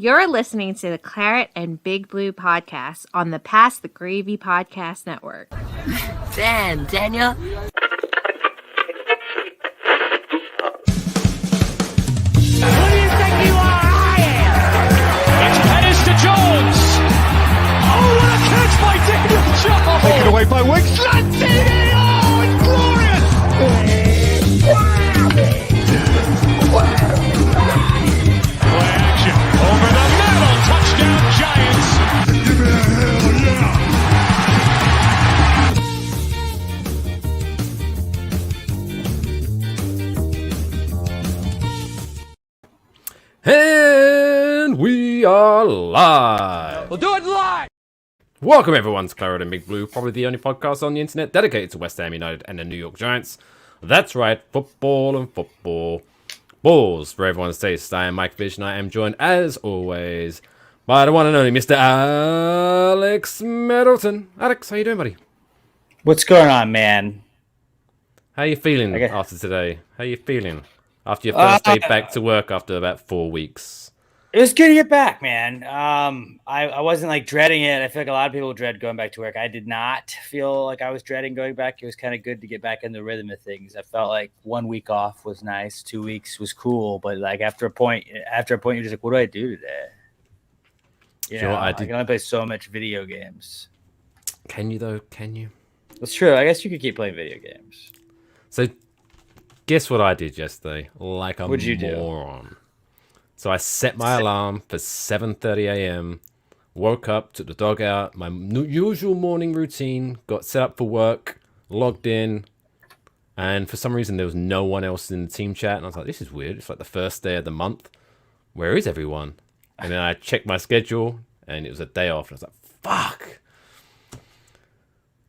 You're listening to the Claret and Big Blue podcast on the Pass the Gravy Podcast Network. Damn, Daniel. Who do you think you are? I am. It's Pettis to Jones. Oh, what a catch by Daniel Jones. Taken away by Wicks. Landini. Oh, it's glorious. Play action over the middle. Touchdown Giants. Give me a hell yeah. And we are live. We'll do it live. Welcome everyone to Claret and Big Blue, probably the only podcast on the internet dedicated to West Ham United and the New York Giants. That's right, football and football. Balls for everyone's taste. I am Mike Fish and I am joined as always by the one and only Mr. Alex Middleton. Alex, how you doing, buddy? What's going on, man? How you feeling after today? How you feeling after your first day back to work after about 4 weeks? It was good to get back, man. I wasn't like dreading it. I feel like a lot of people dread going back to work. I did not feel like I was dreading going back. It was kind of good to get back in the rhythm of things. I felt like 1 week off was nice. 2 weeks was cool, but like after a point, you're just like, what do I do today? You know, I can only play so much video games. Can you though? Can you? That's true. I guess you could keep playing video games. So, guess what I did yesterday? Like a What'd you do? moron. So I set my alarm for 7:30 a.m., woke up, took the dog out, my usual morning routine, got set up for work, logged in, and for some reason there was no one else in the team chat, and I was like, this is weird. It's like the first day of the month. Where is everyone? And then I checked my schedule, and it was a day off, and I was like, fuck.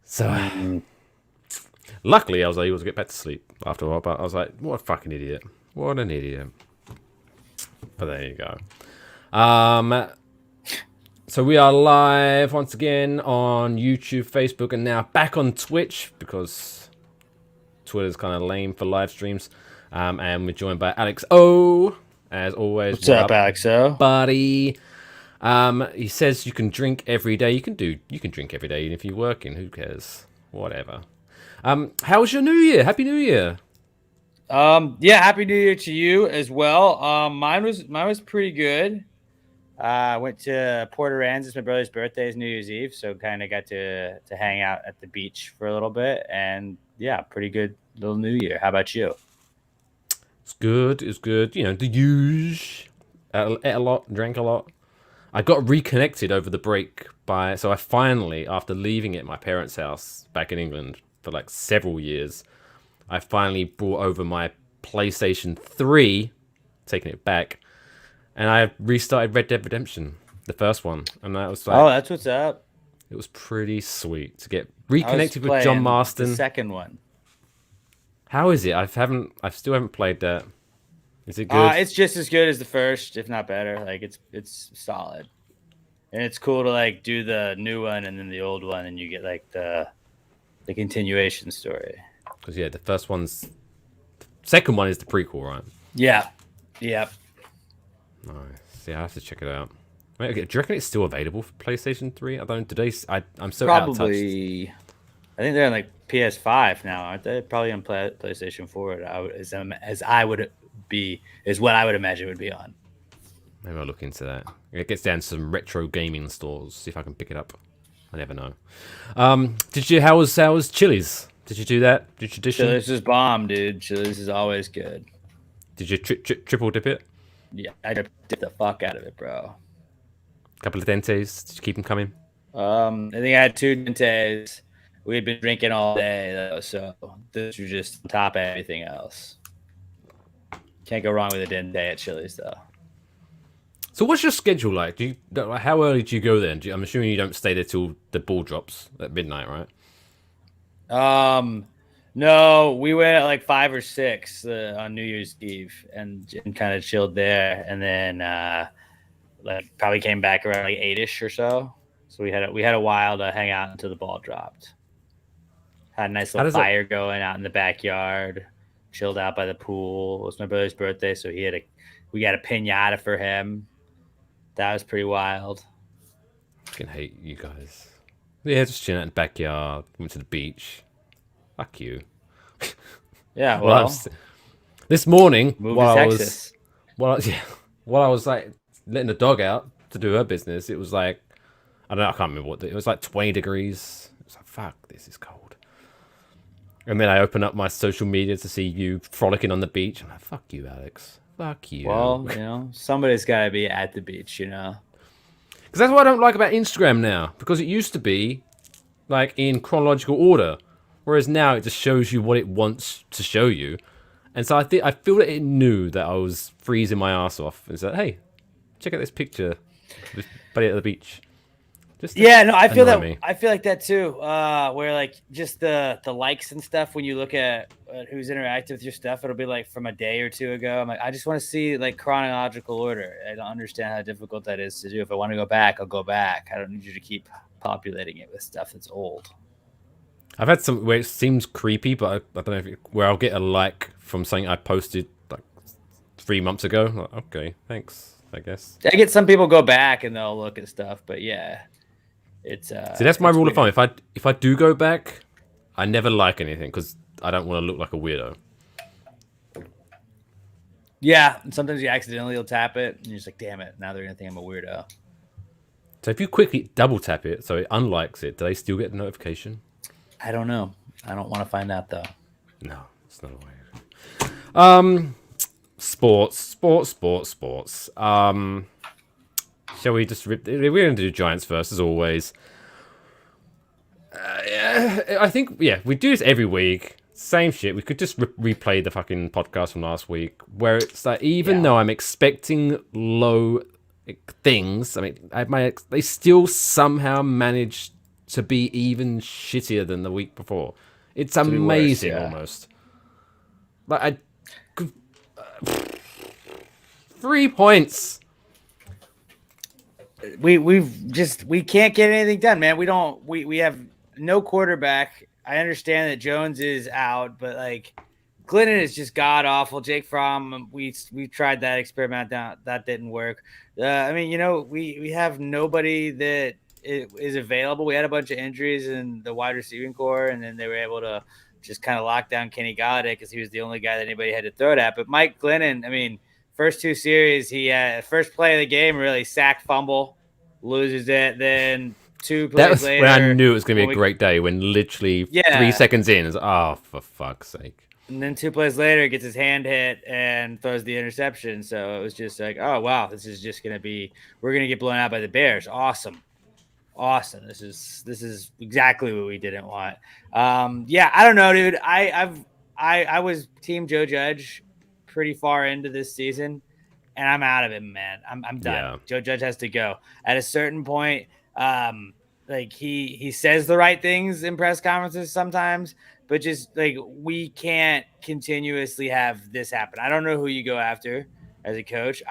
So, luckily, I was able to get back to sleep after a while, but I was like, what a fucking idiot. What an idiot. But there you go. So we are live once again on YouTube, Facebook, and now back on Twitch because Twitter's kind of lame for live streams. And we're joined by Alex O, as always. What's up, Alex O? Buddy. He says you can drink every day. You can drink every day even if you're working. Who cares? Whatever. How was your New Year? Happy New Year. Yeah, happy New Year to you as well. Mine was pretty good. I went to Port Aransas. My brother's birthday is New Year's Eve, so kind of got to hang out at the beach for a little bit, and yeah, pretty good little New Year. How about you? It's good. It's good. You know, the usual. Ate a lot, drank a lot. I got reconnected over the break so I finally, after leaving at my parents' house back in England for like several years, I finally brought over my PlayStation 3, taking it back, and I restarted Red Dead Redemption, the first one, and that was like, oh, that's what's up. It was pretty sweet to get reconnected with John Marston. The second one. How is it? I still haven't played that. Is it good? It's just as good as the first, if not better. Like it's solid, and it's cool to like do the new one and then the old one, and you get like the continuation story. Because yeah, second one is the prequel, right? Yeah. Yep. Nice. Yeah, I have to check it out. Wait, do you reckon it's still available for PlayStation 3? I don't. I'm so out of touch. Probably. I think they're on like PS5 now, aren't they? Probably on PlayStation 4. Is what I would imagine it would be on. Maybe I'll look into that. It gets down to some retro gaming stores. See if I can pick it up. I never know. How was Chili's? Did you do that? Did you tradition? Chili's is bomb, dude. Chili's is always good. Did you triple dip it? Yeah, I dip the fuck out of it, bro. Couple of dentes. Did you keep them coming? I think I had 2 dentes. We had been drinking all day, though, so this was just on top of everything else. Can't go wrong with a dente at Chili's, though. So what's your schedule like? How early do you go there? I'm assuming you don't stay there till the ball drops at midnight, right? No, we went at like 5 or 6 on New Year's Eve and kind of chilled there, and then like probably came back around like 8ish or so. So we had a while to hang out until the ball dropped. Had a nice little fire going out in the backyard. Chilled out by the pool. It was my brother's birthday, so we got a piñata for him. That was pretty wild. Fucking hate you guys. Yeah, just chilling out in the backyard. Went to the beach. Fuck you. Yeah, Well, well, this morning move while to I was Texas. while I was like letting the dog out to do her business, it was like I don't know, I can't remember it was like 20 degrees. It was like, fuck, this is cold. And then I open up my social media to see you frolicking on the beach. I'm like, fuck you, Alex. Fuck you. Well, you know, somebody's got to be at the beach, you know. Because that's what I don't like about Instagram now. Because it used to be like in chronological order, whereas now it just shows you what it wants to show you. And so I feel that it knew that I was freezing my ass off and said, "Hey, check out this picture, of this buddy at the beach." Just to Yeah, no, I feel annoy that. me. I feel like that too. Where like just the likes and stuff. When you look at who's interactive with your stuff, it'll be like from a day or two ago. I'm like, I just want to see like chronological order. I don't understand how difficult that is to do. If I want to go back, I'll go back. I don't need you to keep populating it with stuff that's old. I've had some where it seems creepy, but I don't know where I'll get a like from something I posted like 3 months ago. Like, okay, thanks. I guess. I get some people go back and they'll look at stuff, but yeah, it's See, that's my it's rule of weird. thumb. If I do go back, I never like anything because I don't want to look like a weirdo. Yeah, and sometimes you accidentally will tap it, and you're just like, damn it, now they're gonna think I'm a weirdo. So if you quickly double tap it, so it unlikes it, do they still get the notification? I don't know. I don't want to find out though. No, it's not a way. Sports. Shall we just rip? We're going to do Giants first, as always. I think, we do this every week. Same shit. We could just replay the fucking podcast from last week, where it's like, even though I'm expecting low things, I mean, they still somehow manage to be even shittier than the week before. It's amazing, worse, yeah. almost. Like, 3 points. We can't get anything done, man. We have no quarterback. I understand that Jones is out, but like Glennon is just god awful. Jake Fromm, we tried that experiment, that didn't work. I mean, you know, we have nobody that is available. We had a bunch of injuries in the wide receiving core, and then they were able to just kind of lock down Kenny Galladay because he was the only guy that anybody had to throw it at. But Mike Glennon, I mean, first two series, he first play of the game, really sack fumble, loses it. Then two plays That was later, when I knew it was going to be a great day, when literally 3 seconds in, it's oh, for fuck's sake. And then 2 plays later, gets his hand hit and throws the interception. So it was just like, oh, wow, this is just going to be – we're going to get blown out by the Bears. Awesome. This is exactly what we didn't want. Yeah, I don't know, dude. I was Team Joe Judge pretty far into this season, and I'm out of it, man. I'm done. Yeah. Joe Judge has to go. At a certain point, like he says the right things in press conferences sometimes, but just like we can't continuously have this happen. I don't know who you go after as a coach.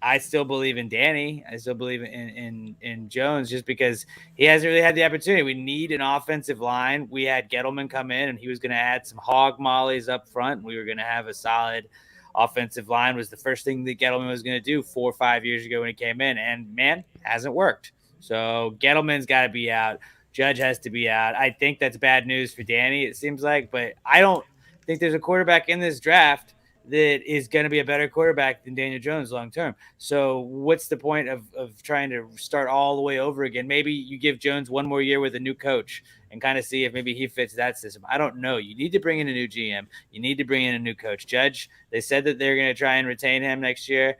I still believe in Danny. I still believe in Jones just because he hasn't really had the opportunity. We need an offensive line. We had Gettleman come in and he was going to add some hog mollies up front. We were going to have a solid offensive line. Was the first thing that Gettleman was going to do 4 or 5 years ago when he came in, and man, hasn't worked. So Gettleman's got to be out. Judge has to be out. I think that's bad news for Danny, it seems like, but I don't think there's a quarterback in this draft that is going to be a better quarterback than Daniel Jones long term. So what's the point of trying to start all the way over again? Maybe you give Jones one more year with a new coach and kind of see if maybe he fits that system. I don't know. You need to bring in a new GM. You need to bring in a new coach. Judge, they said that they're going to try and retain him next year.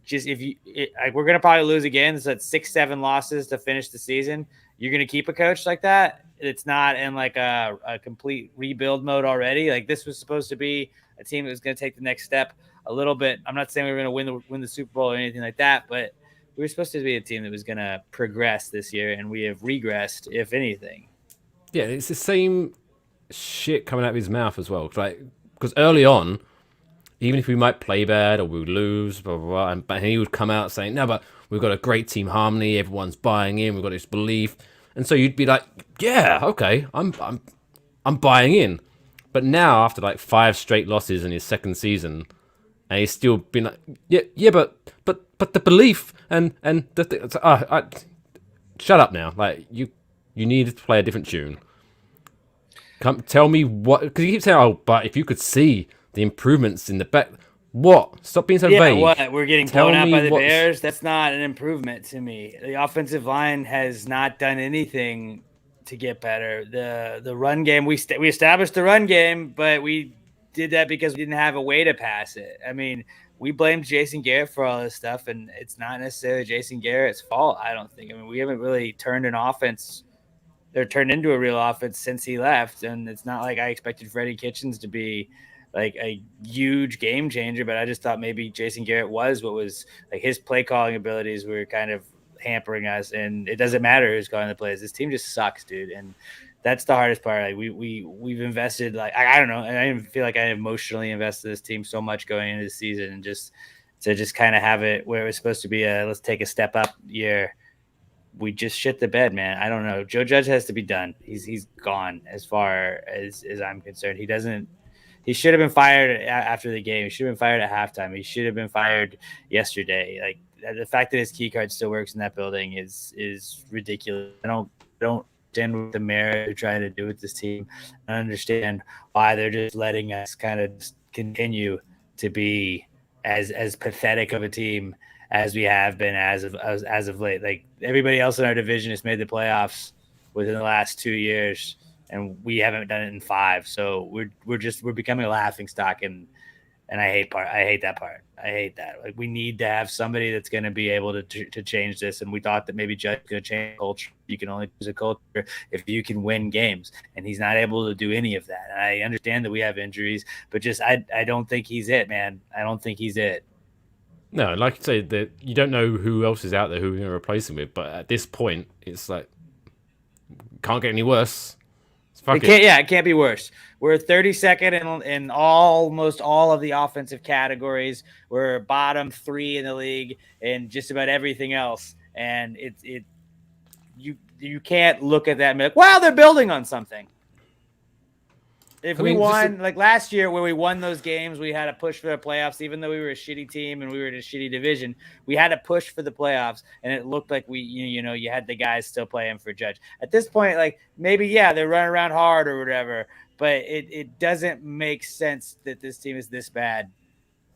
Just we're going to probably lose again. So that's 6-7 losses to finish the season. You're going to keep a coach like that? It's not in like a complete rebuild mode already. Like this was supposed to be a team that was going to take the next step a little bit. I'm not saying we were going to win the Super Bowl or anything like that, but we were supposed to be a team that was going to progress this year, and we have regressed, if anything. Yeah, it's the same shit coming out of his mouth as well. Like, because early on, even if we might play bad or we would lose, blah, blah, blah, and he would come out saying, no, but we've got a great team harmony, everyone's buying in, we've got this belief. And so you'd be like, yeah, okay, I'm buying in. But now, after like 5 straight losses in his second season, and he's still been like, yeah, but but the belief and shut up now. Like you need to play a different tune. Come tell me what, because you keep saying, oh, but if you could see the improvements in the back, what? Stop being so vague. What? We're getting Tell blown out me by the what's- Bears? That's not an improvement to me. The offensive line has not done anything to get better. The run game, we established the run game, but we did that because we didn't have a way to pass it. I mean, we blamed Jason Garrett for all this stuff, and it's not necessarily Jason Garrett's fault, I don't think. I mean, we haven't really turned an offense they're turned into a real offense since he left. And it's not like I expected Freddie Kitchens to be like a huge game changer, but I just thought maybe Jason Garrett was what was like his play calling abilities were kind of hampering us. And it doesn't matter who's calling the plays. This team just sucks, dude. And that's the hardest part. Like we've invested, like, I don't know. And I didn't feel like I emotionally invested this team so much going into the season, and just to just kind of have it where it was supposed to be a, let's take a step up year. We just shit the bed, man. I don't know. Joe Judge has to be done. He's gone as far as I'm concerned. He should have been fired after the game. He should have been fired at halftime. He should have been fired yesterday. Like the fact that his key card still works in that building is ridiculous. I don't understand what the mayor are trying to do with this team. I don't understand why they're just letting us kind of continue to be as pathetic of a team as we have been as of late. Like everybody else in our division has made the playoffs within the last 2 years, and we haven't done it in 5. So we're becoming a laughing stock, and I hate that part. I hate that. Like we need to have somebody that's going to be able to change this. And we thought that maybe Judge is going to change culture. You can only choose a culture if you can win games, and he's not able to do any of that. And I understand that we have injuries, but just I don't think he's it, man. I don't think he's it. No, like you say, that you don't know who else is out there who we're going to replace him with. But at this point, it's like can't get any worse. It can't be worse. We're 32nd in almost all of the offensive categories. We're bottom 3 in the league and just about everything else. And you can't look at that and be like, wow, they're building on something. If we won, like last year where we won those games, we had to push for the playoffs, even though we were a shitty team and we were in a shitty division. We had to push for the playoffs, and it looked like you had the guys still playing for Judge. At this point, like maybe, yeah, they're running around hard or whatever, but it doesn't make sense that this team is this bad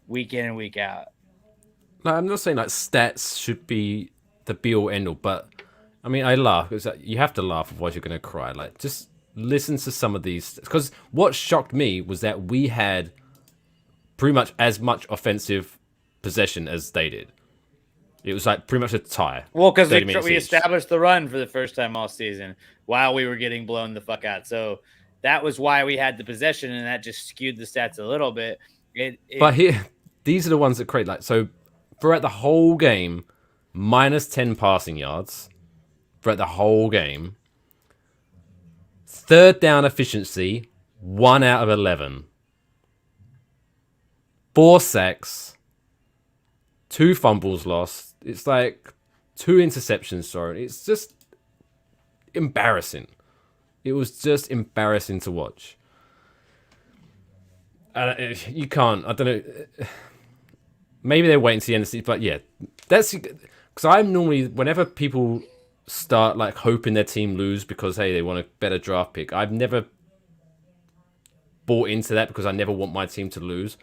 week in and week out. No, I'm not saying like stats should be the be-all, end-all, but I mean, I laugh because you have to laugh, otherwise you're going to cry. Like, just listen to some of these, because what shocked me was that we had pretty much as much offensive possession as they did. It was like pretty much a tie. Well, because we established the run for the first time all season while we were getting blown the fuck out. So that was why we had the possession, and that just skewed the stats a little bit. But here, these are the ones that create like, so throughout the whole game, minus 10 passing yards throughout the whole game. Third down efficiency, 1 out of 11. 4 sacks, 2 fumbles lost. It's like 2 interceptions thrown. It's just embarrassing. It was just embarrassing to watch. You can't, I don't know. Maybe they're waiting to the end of the season, but yeah, that's because I'm normally, whenever people start like hoping their team lose because hey, they want a better draft pick, I've never bought into that because I never want my team to lose.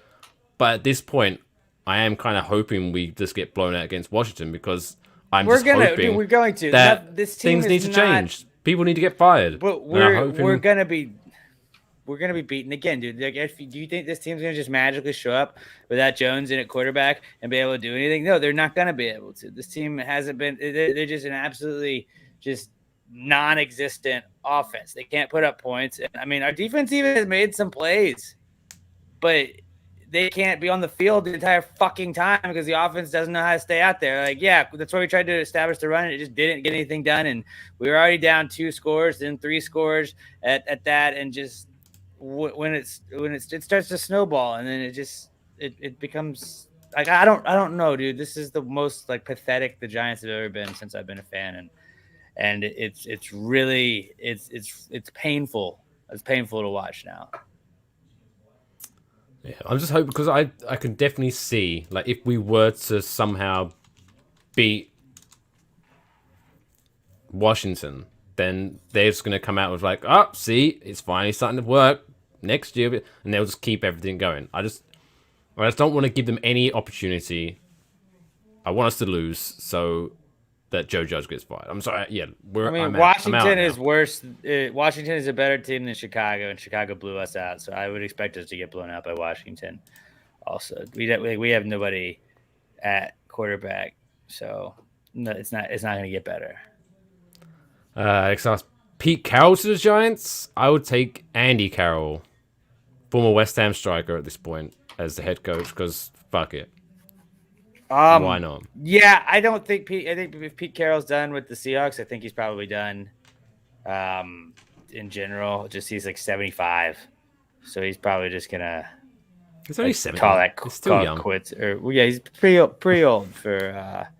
But at this point, I am kind of hoping we just get blown out against Washington, because we're going to that this team things need to change. People need to get fired. But we're gonna be beaten again, dude. Like, do you think this team's gonna just magically show up without Jones in at quarterback and be able to do anything? No, they're not gonna be able to. This team hasn't been. They're just an absolutely just non-existent offense. They can't put up points. And, I mean, our defense even has made some plays, but they can't be on the field the entire fucking time because the offense doesn't know how to stay out there. Like, yeah, that's why we tried to establish the run, and it just didn't get anything done. And we were already down 2 scores, then 3 scores at that, and just when it starts to snowball, and then it becomes like I don't know, dude. This is the most like pathetic the Giants have ever been since I've been a fan, and it's really painful. It's painful to watch now. Yeah, I'm just hoping, because I can definitely see, like, if we were to somehow beat Washington, then they're just going to come out with like, oh, see, it's finally starting to work next year, and they'll just keep everything going. I just don't want to give them any opportunity. I want us to lose so that Joe Judge gets fired. I'm sorry. Yeah, Washington is worse. Washington is a better team than Chicago, and Chicago blew us out. So I would expect us to get blown out by Washington. Also, we have nobody at quarterback, so no, it's not going to get better. Pete Carroll to the Giants. I would take Andy Carroll, former West Ham striker at this point, as the head coach because fuck it. Why not? Yeah, I don't think I think if Pete Carroll's done with the Seahawks, I think he's probably done. In general, just he's like 75, so he's probably just gonna. He's only 70. He's still young. Quits or he's pretty old for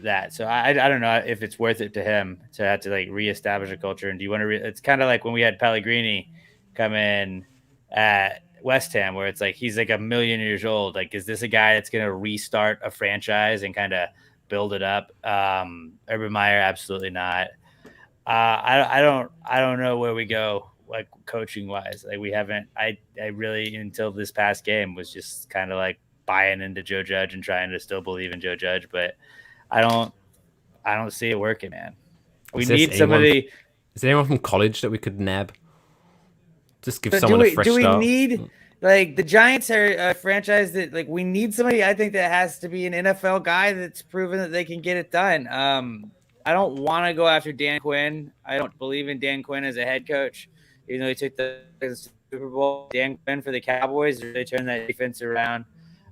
that. So I don't know if it's worth it to him to have to like reestablish a culture. And do you want to? It's kind of like when we had Pellegrini come in at West Ham, where it's like he's like 1,000,000 years old. Like, is this a guy that's going to restart a franchise and kind of build it up? Urban Meyer, absolutely not. I don't know where we go like coaching wise. Like we haven't. I really until this past game was just kind of like buying into Joe Judge and trying to still believe in Joe Judge, but I don't see it working, man. We need somebody. Is there anyone from college that we could nab? Just give someone a fresh start. Do we need like the Giants are a franchise that like we need somebody? I think that has to be an NFL guy that's proven that they can get it done. I don't want to go after Dan Quinn. I don't believe in Dan Quinn as a head coach, even though he took the Super Bowl. Dan Quinn for the Cowboys, they turned that defense around.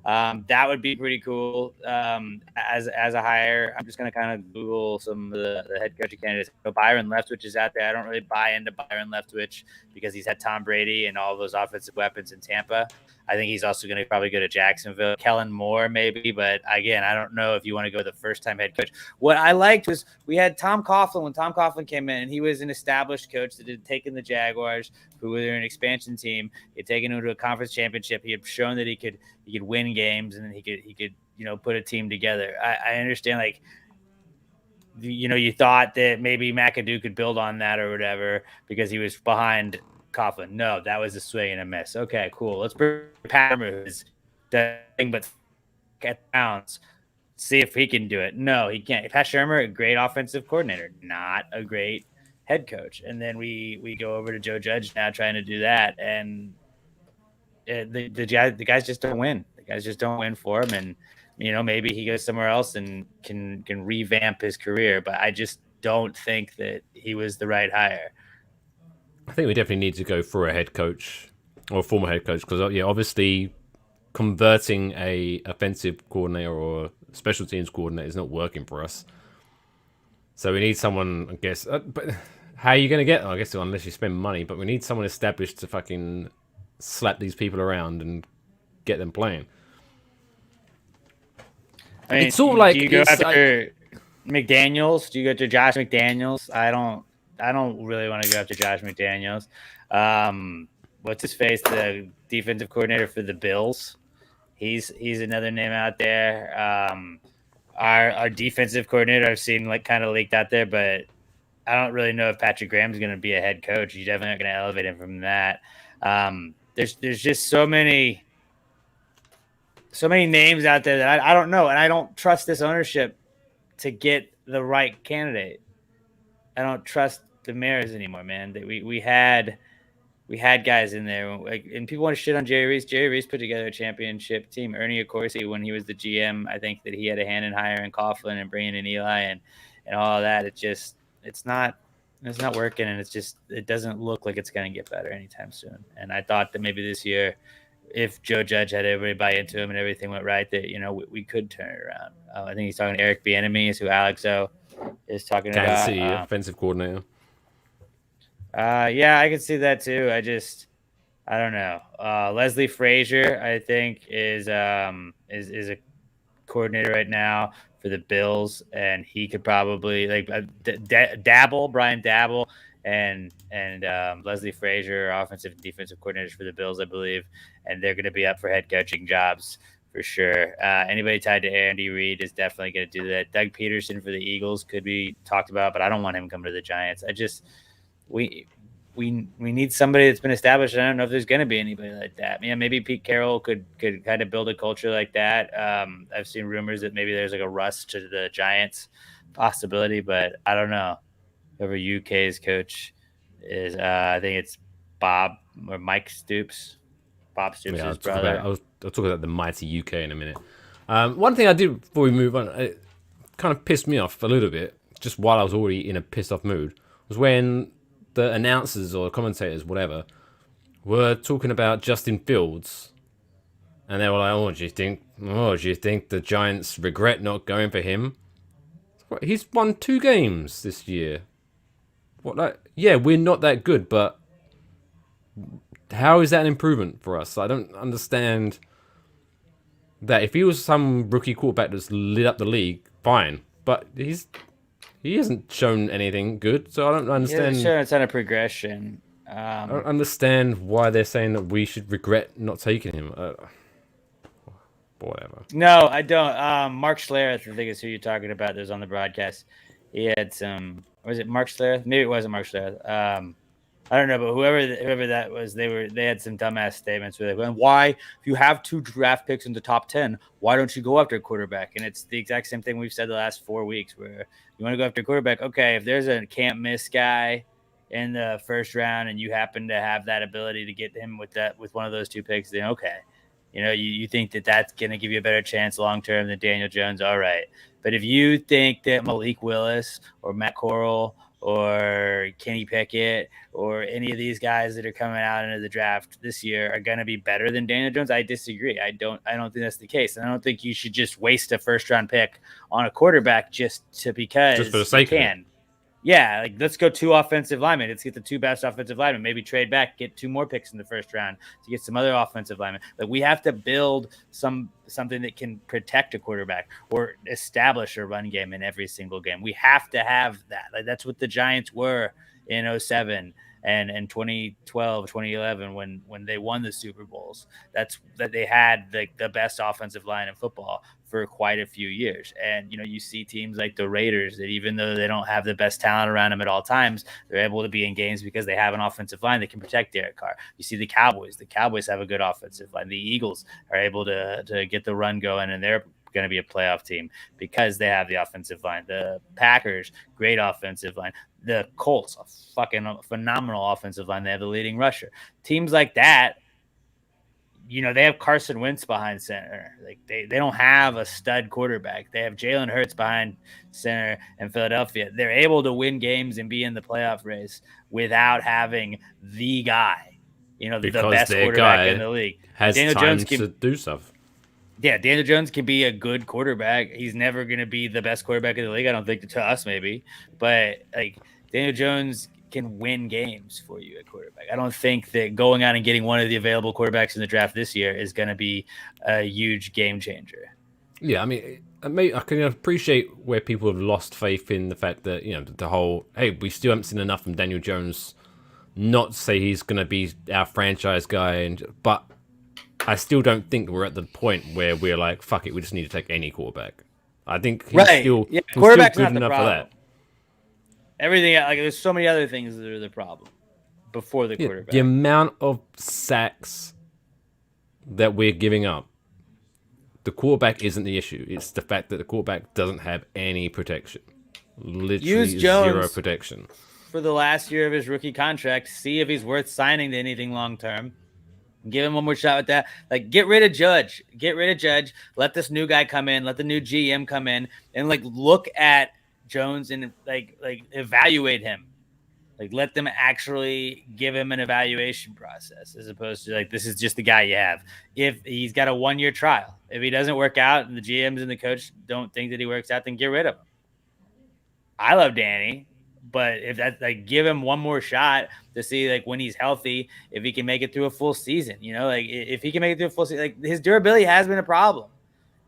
That would be pretty cool as a hire. I'm just going to kind of Google some of the head coaching candidates. So Byron Leftwich is out there. I don't really buy into Byron Leftwich because he's had Tom Brady and all those offensive weapons in Tampa. I think he's also going to probably go to Jacksonville. Kellen Moore, maybe. But again, I don't know if you want to go the first-time head coach. What I liked was we had Tom Coughlin when Tom Coughlin came in, and he was an established coach that had taken the Jaguars, who were an expansion team. He had taken them to a conference championship. He had shown that he could win games, and then he could put a team together. I understand, like, you thought that maybe McAdoo could build on that or whatever because he was behind Coughlin. No, that was a swing and a miss. Okay, cool. Let's bring Palmer, who's nothing but at pounds. See if he can do it. No, he can't. Pat Shurmur, a great offensive coordinator, not a great head coach. And then we go over to Joe Judge now trying to do that, and the guys just don't win. The guys just don't win for him, and maybe he goes somewhere else and can revamp his career. But I just don't think that he was the right hire. I think we definitely need to go for a head coach or a former head coach because obviously converting a offensive coordinator or special teams coordinator is not working for us. So we need someone, I guess. But how are you going to get them? I guess unless you spend money, but we need someone established to fucking slap these people around and get them playing. I mean, it's sort of like, do you go after McDaniels? Do you go to Josh McDaniels? I don't really want to go after Josh McDaniels. What's his face? The defensive coordinator for the Bills. He's another name out there. Our defensive coordinator I've seen like kind of leaked out there, but I don't really know if Patrick Graham's going to be a head coach. You're definitely not going to elevate him from that. There's just so many names out there that I don't know, and I don't trust this ownership to get the right candidate. I don't trust the mayors anymore, man. We had guys in there, and people want to shit on Jerry Reese. Jerry Reese put together a championship team. Ernie Accorsi, when he was the GM, I think that he had a hand in hiring Coughlin and bringing in Eli and all of that. It's not working, and it doesn't look like it's going to get better anytime soon. And I thought that maybe this year, if Joe Judge had everybody buy into him and everything went right, that we could turn it around. I think he's talking to Eric Bieniemy, is who Alex O is talking about. Offensive coordinator. Yeah, I can see that too. I don't know. Leslie Frazier, I think, is a coordinator right now for the Bills, and he could probably Brian Dabble, and Leslie Frazier are offensive and defensive coordinators for the Bills, I believe, and they're going to be up for head coaching jobs for sure. Anybody tied to Andy Reid is definitely going to do that. Doug Peterson for the Eagles could be talked about, but I don't want him coming to the Giants. We need somebody that's been established. I don't know if there's going to be anybody like that. Yeah, maybe Pete Carroll could kind of build a culture like that. I've seen rumors that maybe there's like a rush to the Giants possibility, but I don't know. Whoever UK's coach is, I think it's Bob or Mike Stoops. Bob Stoops' brother. I'll talk about the mighty UK in a minute. One thing I did before we move on, it kind of pissed me off a little bit, just while I was already in a pissed off mood, was when the announcers or commentators, whatever, were talking about Justin Fields, and they were like, "Oh, do you think the Giants regret not going for him? He's won 2 games this year. What? Like, yeah, we're not that good, but how is that an improvement for us? I don't understand that. If he was some rookie quarterback that's lit up the league, fine, but he hasn't shown anything good, so I don't understand. Yeah, it's on a progression. I don't understand why they're saying that we should regret not taking him. Whatever. No, I don't. Mark Schlereth, I think is who you're talking about. That was on the broadcast. He had some. Was it Mark Schlereth? Maybe it wasn't Mark Schlereth. I don't know, but whoever that was, they had some dumbass statements where they went, "Why, if you have 2 draft picks in the top 10, why don't you go after a quarterback?" And it's the exact same thing we've said the last 4 weeks, where you want to go after a quarterback. Okay, if there's a can't miss guy in the first round and you happen to have that ability to get him with one of those 2 picks, then okay. You think that that's going to give you a better chance long-term than Daniel Jones. All right. But if you think that Malik Willis or Matt Corral or Kenny Pickett or any of these guys that are coming out into the draft this year are going to be better than Daniel Jones, I disagree. I don't think that's the case. And I don't think you should just waste a first-round pick on a quarterback just for the sake of it. Yeah, like let's go 2 offensive linemen. Let's get the 2 best offensive linemen. Maybe trade back, get 2 more picks in the first round to get some other offensive linemen. Like we have to build something that can protect a quarterback or establish a run game in every single game. We have to have that. Like that's what the Giants were in 2007 and 2012, 2011 when they won the Super Bowls. That they had the best offensive line in football for quite a few years. And you see teams like the Raiders that even though they don't have the best talent around them at all times, they're able to be in games because they have an offensive line that can protect Derek Carr. You see the Cowboys have a good offensive line. The Eagles are able to get the run going, and they're going to be a playoff team because they have the offensive line. The Packers, great offensive line. The Colts, a fucking phenomenal offensive line. They have the leading rusher. Teams like that, they have Carson Wentz behind center. Like they don't have a stud quarterback. They have Jalen Hurts behind center in Philadelphia. They're able to win games and be in the playoff race without having the guy, the best quarterback in the league. Daniel Jones can do stuff. Yeah, Daniel Jones can be a good quarterback. He's never going to be the best quarterback in the league. I don't think to us maybe, but like Daniel Jones can win games for you at quarterback. I don't think that going out and getting one of the available quarterbacks in the draft this year is going to be a huge game changer. Yeah, I mean, I can appreciate where people have lost faith in the fact that, the whole, hey, we still haven't seen enough from Daniel Jones not to say he's going to be our franchise guy. But I still don't think we're at the point where we're like, fuck it, we just need to take any quarterback. I think he's still quarterback's good not the enough problem. for that. Everything, like there's so many other things that are the problem before the quarterback. The amount of sacks that we're giving up, the quarterback isn't the issue. It's the fact that the quarterback doesn't have any protection. Literally zero protection. For the last year of his rookie contract, see if he's worth signing to anything long term. Give him one more shot with that. Like, get rid of Judge. Let this new guy come in. Let the new GM come in and look at Jones and evaluate him. Let them actually give him an evaluation process as opposed to this is just the guy you have. If he's got a 1-year trial, if he doesn't work out and the GMs and the coach don't think that he works out, then get rid of him. I love Danny, but if that's give him one more shot to see when he's healthy, if he can make it through a full season, if he can make it through a full season, his durability has been a problem.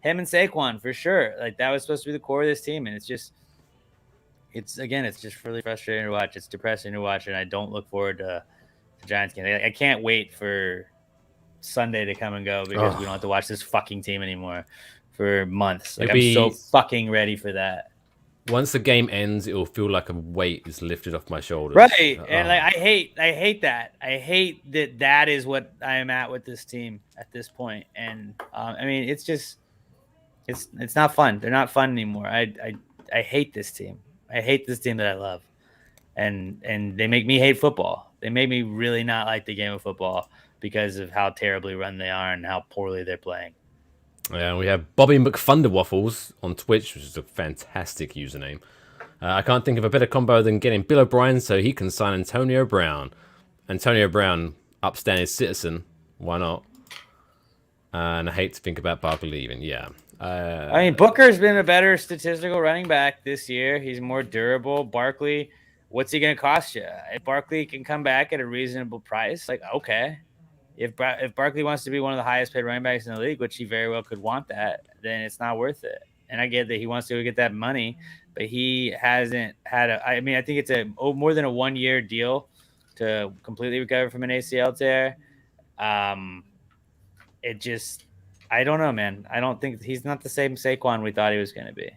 Him and Saquon for sure. That was supposed to be the core of this team, and it's just really frustrating to watch. It's depressing to watch, and I don't look forward to the Giants game. I can't wait for Sunday to come and go because we don't have to watch this fucking team anymore for months. Like, It'll I'm so fucking ready for that. Once the game ends, it will feel like a weight is lifted off my shoulders. Right. And like, I hate that. I hate that is what I am at with this team at this point. And I mean, it's just it's not fun. They're not fun anymore. I hate this team. I hate this team that I love. And they make me hate football. They make me really not like the game of football because of how terribly run they are and how poorly they're playing. Yeah, we have Bobby McThunderwaffles on Twitch, which is a fantastic username. I can't think of a better combo than getting Bill O'Brien so he can sign Antonio Brown. Antonio Brown, upstanding citizen. Why not? And I hate to think about Barkley leaving. Yeah. I mean, Booker's been a better statistical running back this year. He's more durable. Barkley, what's he going to cost you? If Barkley can come back at a reasonable price, like, okay. If Barkley wants to be one of the highest paid running backs in the league, which he very well could want that, then it's not worth it. And I get that he wants to get that money, but he hasn't had I think it's more than a 1 year deal to completely recover from an ACL tear. I don't know, man. I don't think he's not the same Saquon we thought he was going to be.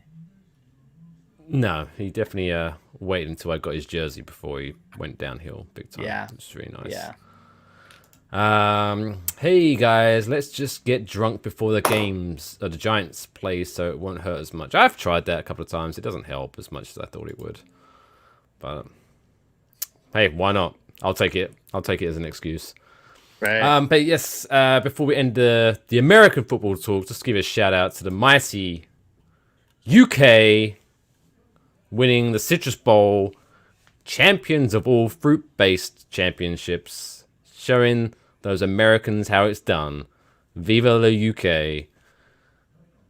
No, he definitely waited until I got his jersey before he went downhill big time. Yeah. It's really nice. Yeah. Hey guys, let's just get drunk before the Giants play so it won't hurt as much. I've tried that a couple of times. It doesn't help as much as I thought it would. But hey, why not? I'll take it. I'll take it as an excuse. Right. But yes, before we end the American football talk, just give a shout out to the mighty UK winning the Citrus Bowl, champions of all fruit-based championships, showing those Americans how it's done. Viva la UK.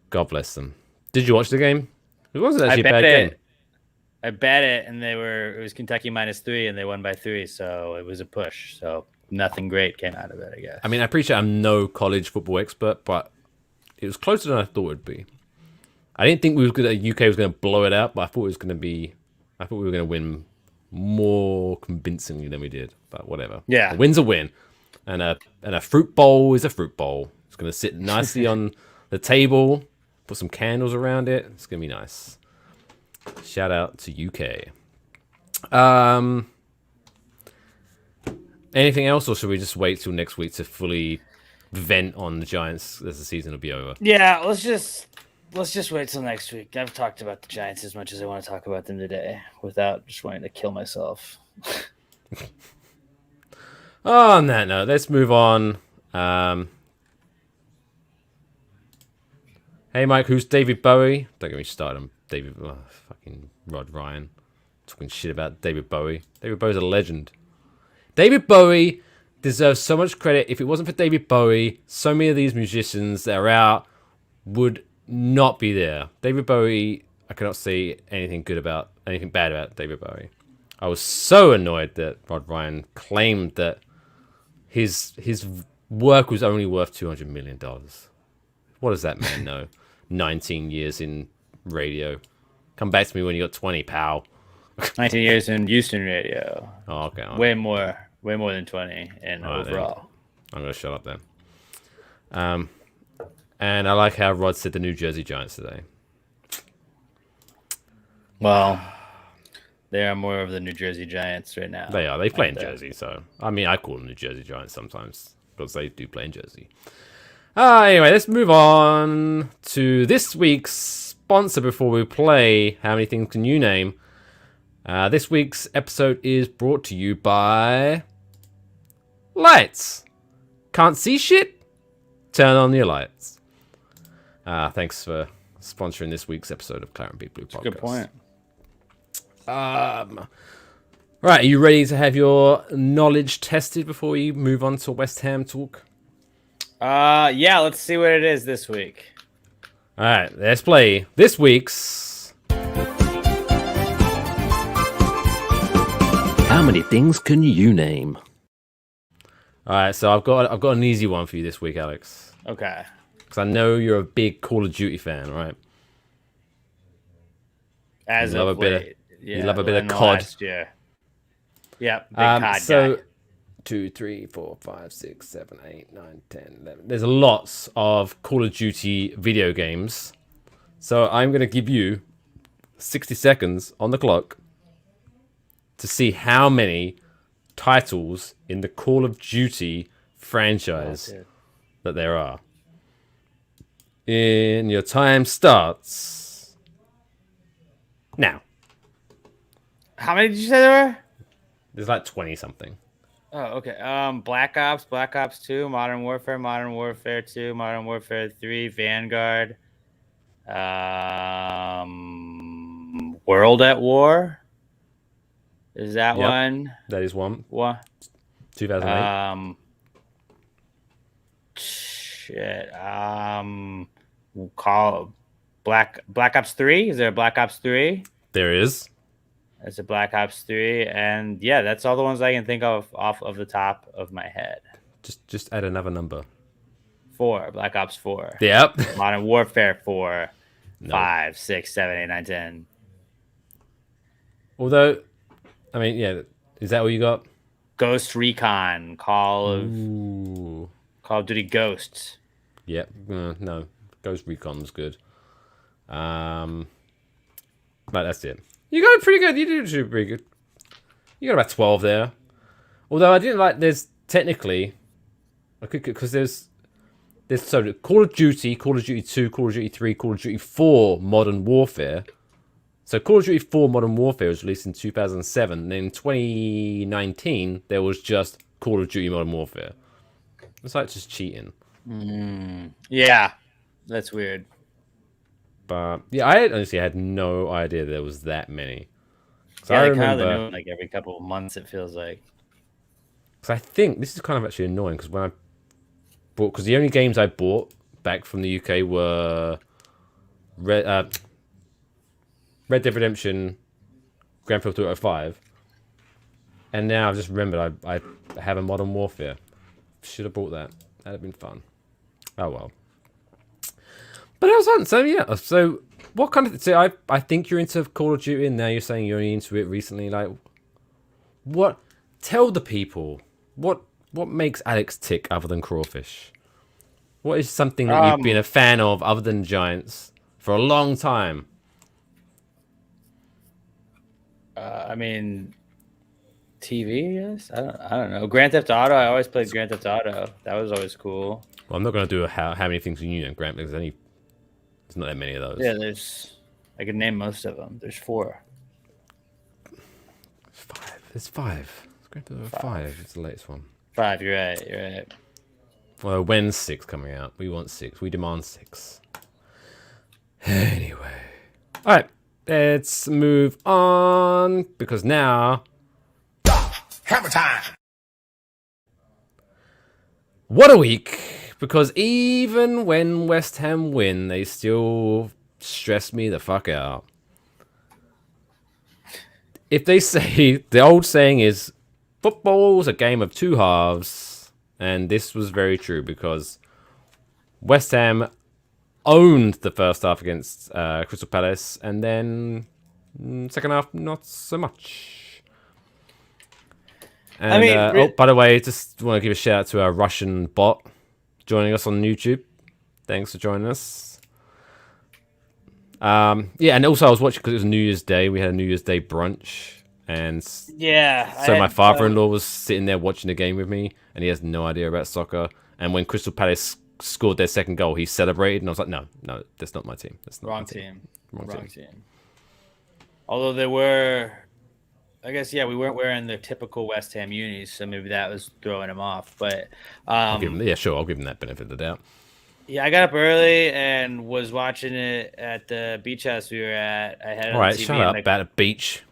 God bless them. Did you watch the game? It wasn't actually a bad game. I bet it, and it was Kentucky -3, and they won by 3, so it was a push. So nothing great came out of it, I guess. I mean, I appreciate I'm no college football expert, but it was closer than I thought it would be. I didn't think UK was going to blow it out, but I thought it was going to be. I thought we were going to win more convincingly than we did. But whatever. Yeah, a win's a win, and a fruit bowl is a fruit bowl. It's going to sit nicely on the table. Put some candles around it. It's going to be nice. Shout out to UK. Anything else, or should we just wait till next week to fully vent on the Giants as the season will be over? Yeah, let's just wait till next week. I've talked about the Giants as much as I want to talk about them today without just wanting to kill myself. On that note, let's move on. Hey, Mike, who's David Bowie? Don't get me started on David. Fucking Rod Ryan. Talking shit about David Bowie. David Bowie's a legend. David Bowie deserves so much credit. If it wasn't for David Bowie, so many of these musicians that are out would not be there. David Bowie, I cannot say anything bad about David Bowie. I was so annoyed that Rod Ryan claimed that his work was only worth $200 million. What does that man know? 19 years in radio. Come back to me when you got 20, pal. 19 years in Houston radio. Oh, okay. Way more than 20 in overall. I'm going to shut up then. And I like how Rod said the New Jersey Giants today. Well, they are more of the New Jersey Giants right now. They are. They play in Jersey, so I mean, I call them New Jersey Giants sometimes because they do play in Jersey. Anyway, let's move on to this week's sponsor before we play How Many Things Can You Name? This week's episode is brought to you by Lights. Can't see shit? Turn on your lights. Thanks for sponsoring this week's episode of Claret and Big Blue Podcast. Good point. Right, are you ready to have your knowledge tested before we move on to West Ham talk? Yeah, let's see what it is this week. All right, let's play this week's How many things can you name? All right, so I've got an easy one for you this week, Alex. Okay. Because I know you're a big Call of Duty fan, right? As you love of a bit late. of, you love a bit of COD. Last year. Yeah, big COD so guy. 2, 3, 4, 5, 6, 7, 8, 9, 10, 11. There's lots of Call of Duty video games. So I'm going to give you 60 seconds on the clock to see how many titles in the Call of Duty franchise that there are. And your time starts now. How many did you say there were? There's like 20 something. Oh, okay. Black Ops, Black Ops 2, Modern Warfare 2, Modern Warfare 3, Vanguard, World at War. Is that one? That is one. What? 2008. Shit. Call Black Ops 3. Is there a Black Ops 3? There is. It's a Black Ops 3, and yeah, that's all the ones I can think of off of the top of my head. Just add another number. 4, Black Ops 4. Yep. Modern Warfare 4, 5, 6, 7, 8, 9, 10. Although, I mean, yeah, is that what you got? Ghost Recon, Call of Duty Ghosts. Yep. No, Ghost Recon's good. But that's it. You got it pretty good. You did pretty good. You got about 12 there. Although I didn't like. There's technically, because there's so Call of Duty, Call of Duty 2, Call of Duty 3, Call of Duty 4, Modern Warfare. So Call of Duty 4 Modern Warfare was released in 2007. And in 2019, there was just Call of Duty Modern Warfare. It's like just cheating. Yeah, that's weird. But yeah, I honestly had no idea there was that many. So Yeah, I they remember, kind of do it like every couple of months. It feels like. because I think this is kind of actually annoying. Because when I bought, because the only games I bought back from the UK were Red Dead Redemption, Grand Theft Auto 5, and now I've just remembered I have a Modern Warfare. Should have bought that. That'd have been fun. Oh well. But that was fun. So yeah. So what kind of? So I think you're into Call of Duty, and now you're saying you're only into it recently. Like, what? Tell the people what makes Alex tick other than crawfish. What is something that you've been a fan of other than Giants for a long time? I mean, TV. Yes. I don't know. Grand Theft Auto. I always played Grand Theft Auto. That was always cool. Well, I'm not going to do how many things you know, Grant, because there's not that many of those. Yeah, I could name most of them. There's 4. 5. There's 5. It's Grand Theft Auto 5. It's the latest one. 5. You're right. Well, when's 6 coming out? We want 6. We demand 6. Anyway. Alright. Let's move on. Because now... Hammer time. What a week. Because even when West Ham win, they still stress me the fuck out. If they say... The old saying is, football's a game of two halves. And this was very true because West Ham owned the first half against Crystal Palace, and then second half not so much. And, I mean, by the way, just want to give a shout out to our Russian bot joining us on YouTube. Thanks for joining us. Yeah, and also I was watching because it was New Year's Day. We had a New Year's Day brunch. And yeah, so my father-in-law was sitting there watching the game with me, and he has no idea about soccer. And when Crystal Palace scored their second goal, he celebrated, and I was like, no, that's not my team. That's not wrong my team. Wrong team. Although there were, I guess, yeah, we weren't wearing the typical West Ham unis, so maybe that was throwing him off. But I'll give him that benefit of the doubt. Yeah, I got up early and was watching it at the beach house we were at. I had it all right, on TV shut up about a beach.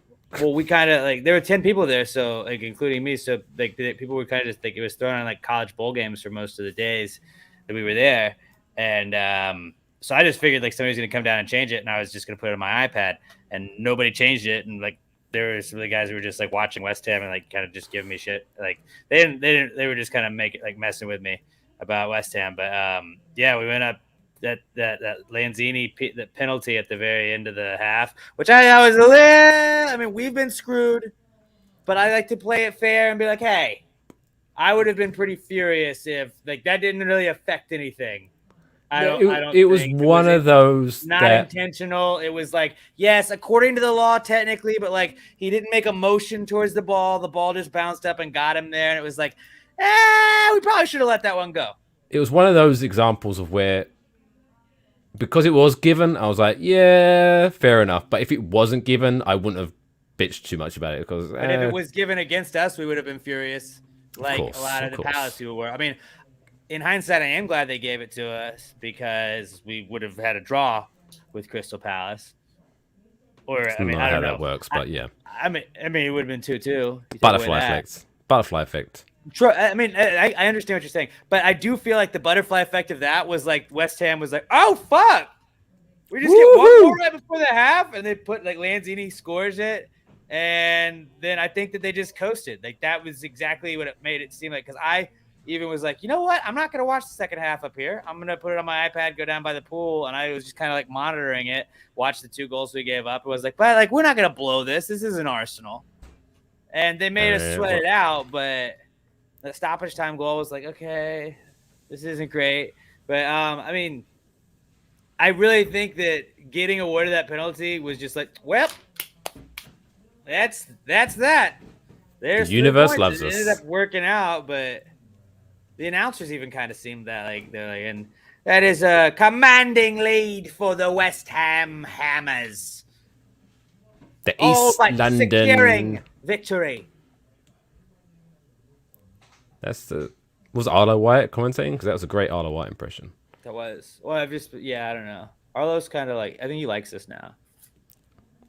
Well, we kind of like there were 10 people there, so like including me. So like people were kind of just like it was thrown on like college bowl games for most of the days that we were there, and so I just figured like somebody's gonna come down and change it, and I was just gonna put it on my iPad, and nobody changed it, and like there were some of the guys who were just like watching West Ham and like kind of just giving me shit, like they were just kind of messing with me about West Ham, but yeah, we went up. That Lanzini that penalty at the very end of the half, which I was a little. I mean, we've been screwed, but I like to play it fair and be like, hey, I would have been pretty furious if like that didn't really affect anything. I don't It was think one of those not that intentional. It was like, yes, according to the law, technically, but like he didn't make a motion towards the ball. The ball just bounced up and got him there. And it was like, we probably should have let that one go. it was one of those examples of where, because it was given, I was like, yeah, fair enough. But if it wasn't given, I wouldn't have bitched too much about it because. But if it was given against us, we would have been furious, like course, a lot of the Palace people were. I mean, in hindsight, I am glad they gave it to us because we would have had a draw with Crystal Palace. Or I mean, I don't know how that works, but yeah. I mean, it would have been 2-2. Butterfly effect. Butterfly effect. True. I mean, I understand what you're saying, but I do feel like the butterfly effect of that was like West Ham was like, oh fuck, we just get one more right before the half, and they put like Lanzini scores it, and then I think that they just coasted. Like that was exactly what it made it seem like. Because I even was like, you know what, I'm not gonna watch the second half up here. I'm gonna put it on my iPad, go down by the pool, and I was just kind of like monitoring it, watch the 2 goals we gave up. It was like, but like we're not gonna blow this. This isn't Arsenal, and they made us sweat it out, but. The stoppage time goal was like, okay, this isn't great. But, I mean, I really think that getting awarded that penalty was just like, well, that's that. There's the universe loves us. It ended up working out, but the announcers even kind of seemed that like they're like, and that is a commanding lead for the West Ham Hammers. The East London securing victory. Was Arlo White commentating? Because that was a great Arlo White impression. That was. Well, I don't know. Arlo's kind of like, I think he likes us now.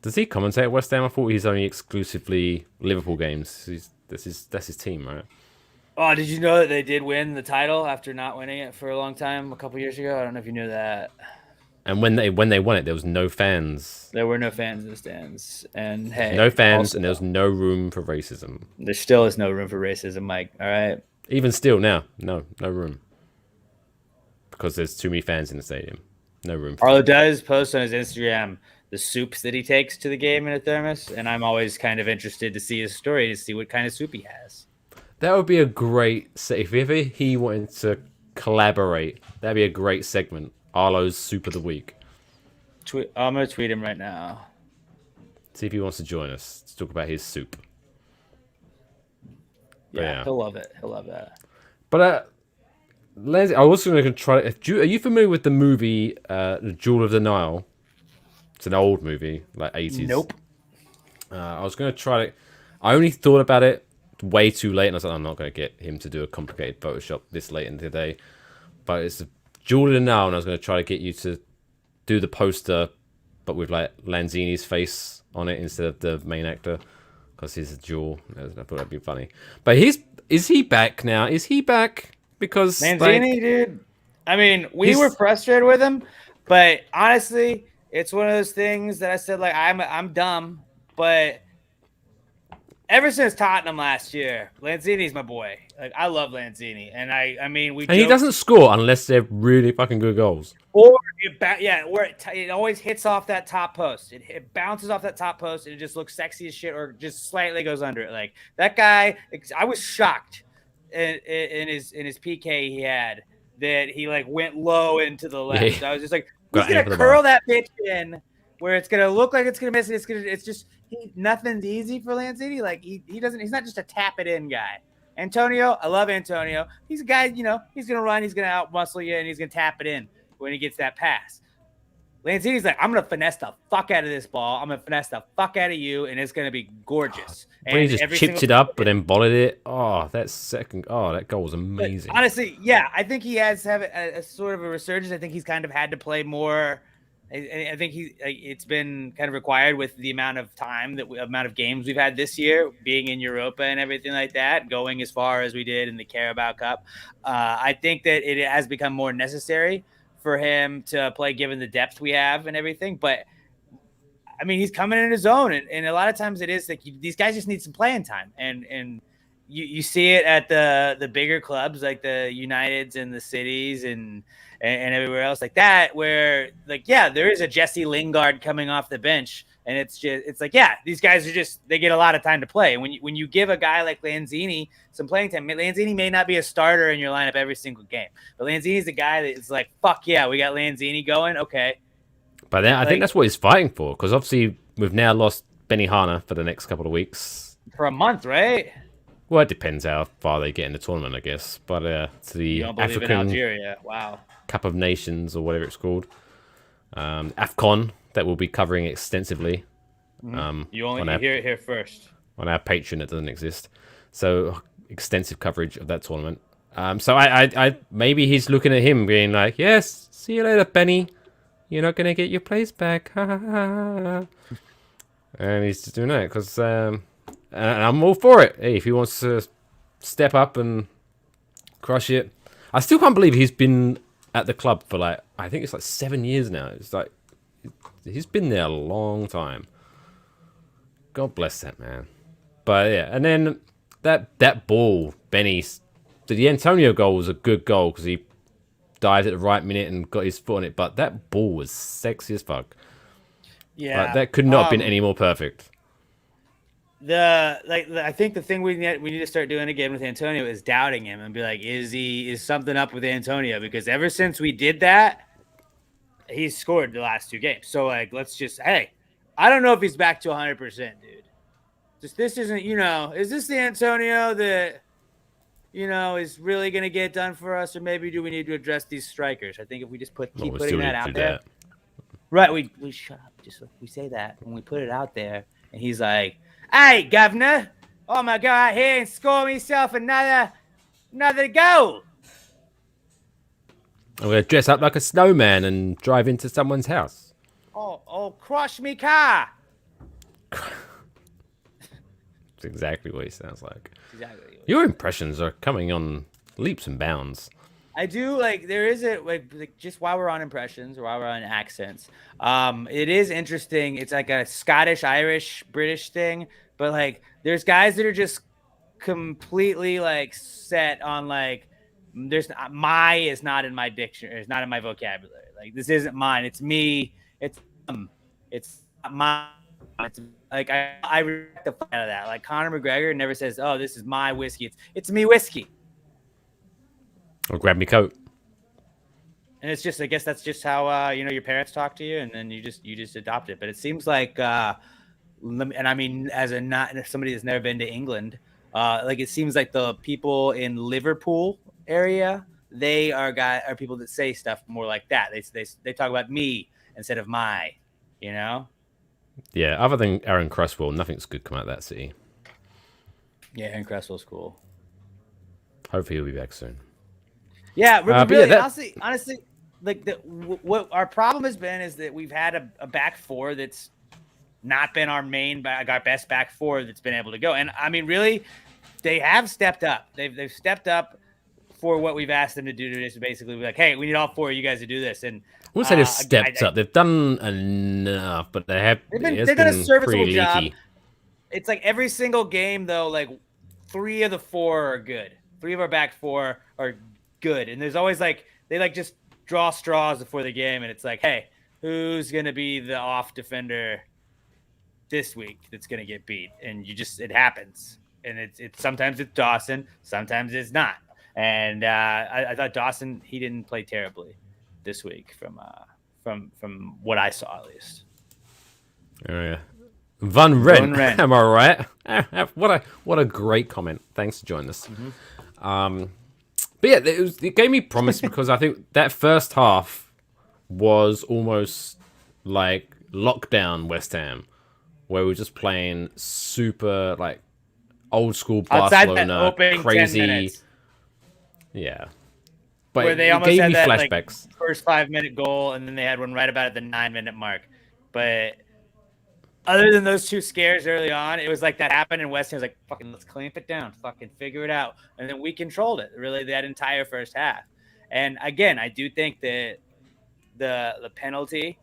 Does he commentate at West Ham? I thought he's only exclusively Liverpool games. That's his team, right? Oh, did you know that they did win the title after not winning it for a long time, a couple years ago? I don't know if you knew that. And when they won it, there was no fans. There were no fans in the stands, and hey, no fans, and there was no room for racism. There still is no room for racism, Mike. All right. Even still now, no room, because there's too many fans in the stadium. No room. Arlo does post on his Instagram the soups that he takes to the game in a thermos, and I'm always kind of interested to see his story to see what kind of soup he has. That would be a great if ever he wanted to collaborate. That'd be a great segment. Arlo's Soup of the Week. I'm going to tweet him right now. See if he wants to join us to talk about his soup. Yeah, he'll love it. He'll love that. But, Leslie, I was going to try... Are you familiar with the movie The Jewel of the Nile? It's an old movie, like 80s. Nope. I was going to try to... I only thought about it way too late, and I was like, I'm not going to get him to do a complicated Photoshop this late in the day. But it's Jewel of the Nile, and I was going to try to get you to do the poster, but with like Lanzini's face on it instead of the main actor, because he's a jewel. I thought that'd be funny. But is he back now? Is he back? Because Lanzini, dude. I mean, we were frustrated with him, but honestly, it's one of those things that I said like I'm dumb, but ever since Tottenham last year, Lanzini's my boy. Like I love Lanzini, and I mean he doesn't score unless they're really fucking good goals. Or it always hits off that top post. It bounces off that top post, and it just looks sexy as shit, or just slightly goes under it. Like that guy, I was shocked in his PK he had that he like went low into the left. Yeah. I was just like, he's gonna curl that bitch in where it's gonna look like it's gonna miss it. It's just nothing's easy for Lanzini. Like he doesn't. He's not just a tap it in guy. Antonio, I love Antonio. He's a guy, he's gonna run, he's gonna out muscle you, and he's gonna tap it in when he gets that pass. Lanzini's like, I'm gonna finesse the fuck out of this ball. I'm gonna finesse the fuck out of you, and it's gonna be gorgeous. When he just chipped it up but then volleyed it. That goal was amazing. But honestly, yeah, I think he has to have a sort of a resurgence. I think he's kind of had to play more. I think it's been kind of required with the amount of time amount of games we've had this year, being in Europa and everything like that, going as far as we did in the Carabao Cup. I think that it has become more necessary for him to play given the depth we have and everything. But I mean, he's coming in his own, and a lot of times it is like these guys just need some playing time, and you see it at the bigger clubs like the Uniteds and the Cities and everywhere else like that, where like, yeah, there is a Jesse Lingard coming off the bench And it's like, yeah, these guys are they get a lot of time to play. And when you give a guy like Lanzini some playing time, Lanzini may not be a starter in your lineup every single game, but Lanzini's the guy that is like, fuck yeah, we got Lanzini going. Okay. But then I think that's what he's fighting for, because obviously we've now lost Benny Hanna for the next couple of weeks. For a month, right? Well, it depends how far they get in the tournament, I guess. But it's the African Algeria. Wow. Cup of Nations, or whatever it's called. AFCON, that we'll be covering extensively. You hear it here first. On our Patreon, it doesn't exist. So, extensive coverage of that tournament. So, I maybe he's looking at him being like, yes, see you later, Benny. You're not going to get your place back. And he's just doing that because and I'm all for it. Hey, if he wants to step up and crush it. I still can't believe he's been at the club for I think it's 7 years now. It's like, he's been there a long time. God bless that man. But yeah, and then that ball, Benny's, the Antonio goal was a good goal because he dived at the right minute and got his foot on it. But that ball was sexy as fuck. Yeah, that could not have been any more perfect. I think the thing we need to start doing again with Antonio is doubting him and be like, is something up with Antonio? Because ever since we did that, he's scored the last 2 games. So let's just, hey, I don't know if he's back to 100%, dude. This isn't, is this the Antonio that, is really going to get done for us? Or maybe do we need to address these strikers? I think if we just keep putting that out there. Right. We shut up. We say that when we put it out there and he's like, hey, governor, oh my God, here and score myself another goal. I'm going to dress up like a snowman and drive into someone's house. Oh, crush me car. That's exactly what he sounds like. Exactly. Your impressions are coming on leaps and bounds. I do there is just while we're on impressions or while we're on accents, it is interesting. It's like a Scottish, Irish, British thing, but there's guys that are just completely set on my is not in my dictionary, it's not in my vocabulary. This isn't mine. It's me. It's not mine. It's I respect the fuck out of that. Conor McGregor never says, "Oh, this is my whiskey." It's me whiskey. Or grab me coat. And it's just, I guess that's just how your parents talk to you, and then you just adopt it. But it seems like, and I mean, as somebody that's never been to England, it seems like the people in Liverpool area, they are people that say stuff more like that. They talk about me instead of my, Yeah, other than Aaron Cresswell, nothing's good come out of that city. Yeah, Aaron Cresswell's cool. Hopefully he'll be back soon. Yeah, really, honestly, what our problem has been is that we've had a back four that's not been our best back four that's been able to go. And I mean, really, they have stepped up. They've stepped up for what we've asked them to do, to just basically be like, hey, we need all 4 of you guys to do this. And I wouldn't say they've stepped up. They've done enough, but they've done a serviceable job. It's every single game though, 3 of the 4 are good. 3 of our back 4 are good, and there's always they just draw straws before the game, and it's hey, who's gonna be the off defender this week that's gonna get beat? And it happens, and it's sometimes it's Dawson, sometimes it's not. And I thought Dawson, he didn't play terribly this week from what I saw, at least. Oh yeah, Van Ren. Am I right? What a great comment. Thanks for joining us. Mm-hmm. But yeah, it gave me promise because I think that first half was almost like lockdown West Ham, where we were just playing super old school Barcelona, crazy. Yeah, but where they almost gave had me that flashbacks. First 5-minute goal, and then they had one right about at the 9-minute mark. But other than those 2 scares early on, it was that happened, and West Ham was fucking, let's clamp it down, fucking figure it out. And then we controlled it, really, that entire first half. And again, I do think that the penalty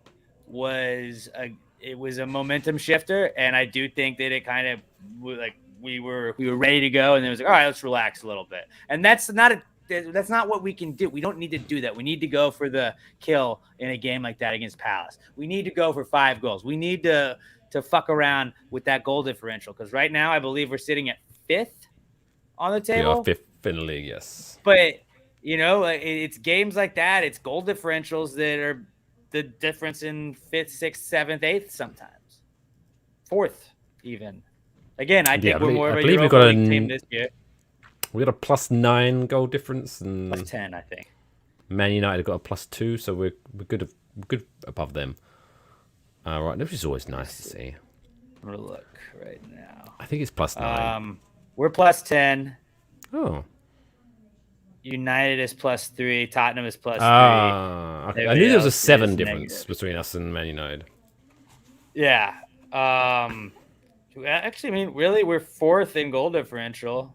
was a momentum shifter, and I do think that it kind of we were ready to go, and then it was all right, let's relax a little bit. And that's not what we can do. We don't need to do that. We need to go for the kill in a game like that against Palace. We need to go for 5 goals. We need to to fuck around with that goal differential. Because right now, I believe we're sitting at 5th on the table. We are 5th in the league, yes. But, it's games like that. It's goal differentials that are the difference in 5th, 6th, 7th, 8th sometimes. 4th, even. Again, I think we're more of a Europa League team this year. We got a +9 goal difference. And +10, I think. Man United got a +2, so we're good above them. Right, which is always nice to see. I'm going to look right now. I think it's +9. We're +10. Oh. United is +3. Tottenham is +3. Okay. I knew there was a 7 difference between us and Man United. Yeah. Actually, I mean, really, we're 4th in goal differential.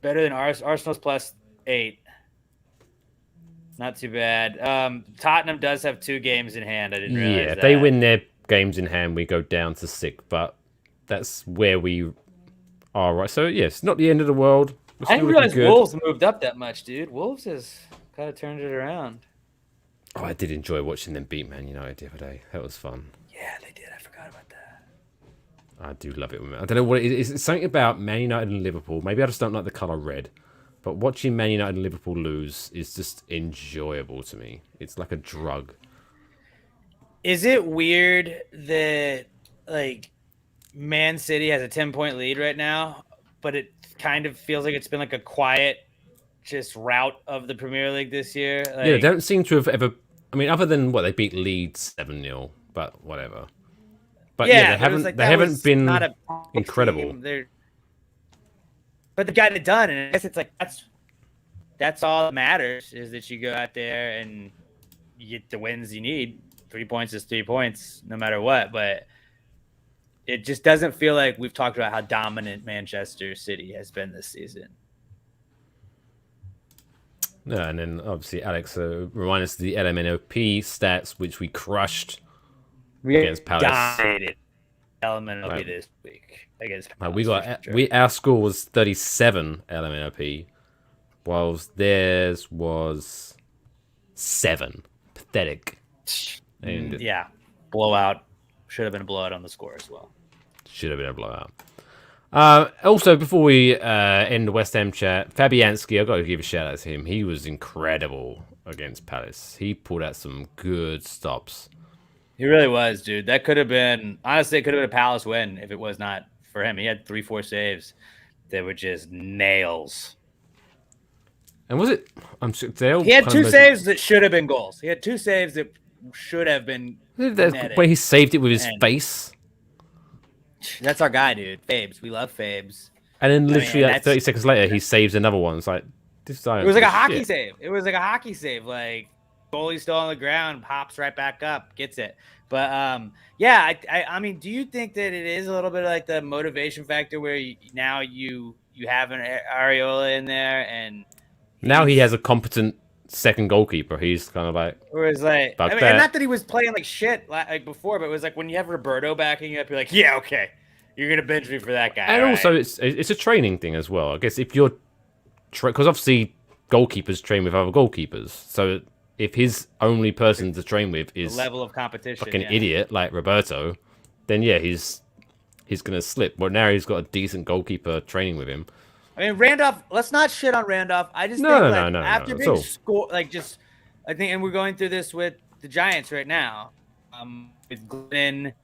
Better than Arsenal's +8. Not too bad. Tottenham does have 2 games in hand. I didn't realize that. Yeah, if they win their games in hand, we go down to 6th, but that's where we are, right? So, yes, not the end of the world. I didn't realize Wolves moved up that much, dude. Wolves has kind of turned it around. Oh, I did enjoy watching them beat Man United the other day. That was fun. Yeah, they did. I forgot about that. I do love it. I don't know what it is. It's something about Man United and Liverpool. Maybe I just don't like the colour red. But watching Man United and Liverpool lose is just enjoyable to me. It's like a drug. Is it weird that, like, Man City has a 10-point lead right now, but it kind of feels like it's been like a quiet just route of the Premier League this year? Like, yeah, they don't seem to have ever... I mean, other than, they beat Leeds 7-0, but whatever. But yeah, they haven't been not a incredible. But they got it done, and I guess it's like that's all that matters, is that you go out there and you get the wins you need. 3 points is 3 points, no matter what. But it just doesn't feel like we've talked about how dominant Manchester City has been this season. No, and then obviously Alex remind us of the LMNOP stats, which we crushed against Palace. Dominated LMNOP this week against Palace. Our score was 37 LMNOP, whilst theirs was 7. Pathetic. And yeah, blowout. Should have been a blowout on the score as well. Should have been a blowout. Also, before we end the West Ham chat, Fabianski, I've got to give a shout out to him. He was incredible against Palace. He pulled out some good stops. He really was, dude. That could have been, honestly, it could have been a Palace win if it was not for him. He had 3-4 saves that were just nails. And was it? He had 2 saves that should have been goals. He had 2 saves that should have been netted. When he saved it with his face. That's our guy, dude. Fabes. We love Fabes. And then literally 30 seconds later, he saves another one. It's like, this guy. It was like a hockey save. It was like a hockey save. Like, goalie's still on the ground, pops right back up, gets it. But, yeah, I mean, do you think that it is a little bit like the motivation factor where you have an Areola in there and now he has a competent second goalkeeper? He's kind of like, and not that he was playing like shit like before, but it was like when you have Roberto backing you up, you're like, yeah, okay, you're gonna bench me for that guy. And also, it's a training thing as well. I guess if you're, because obviously goalkeepers train with other goalkeepers, so if his only person to train with is the level of competition, like an idiot like Roberto, then yeah, he's gonna slip. Well, now he's got a decent goalkeeper training with him. I mean, Randolph. Let's not shit on Randolph. I just think after being I think, and we're going through this with the Giants right now, with Glenn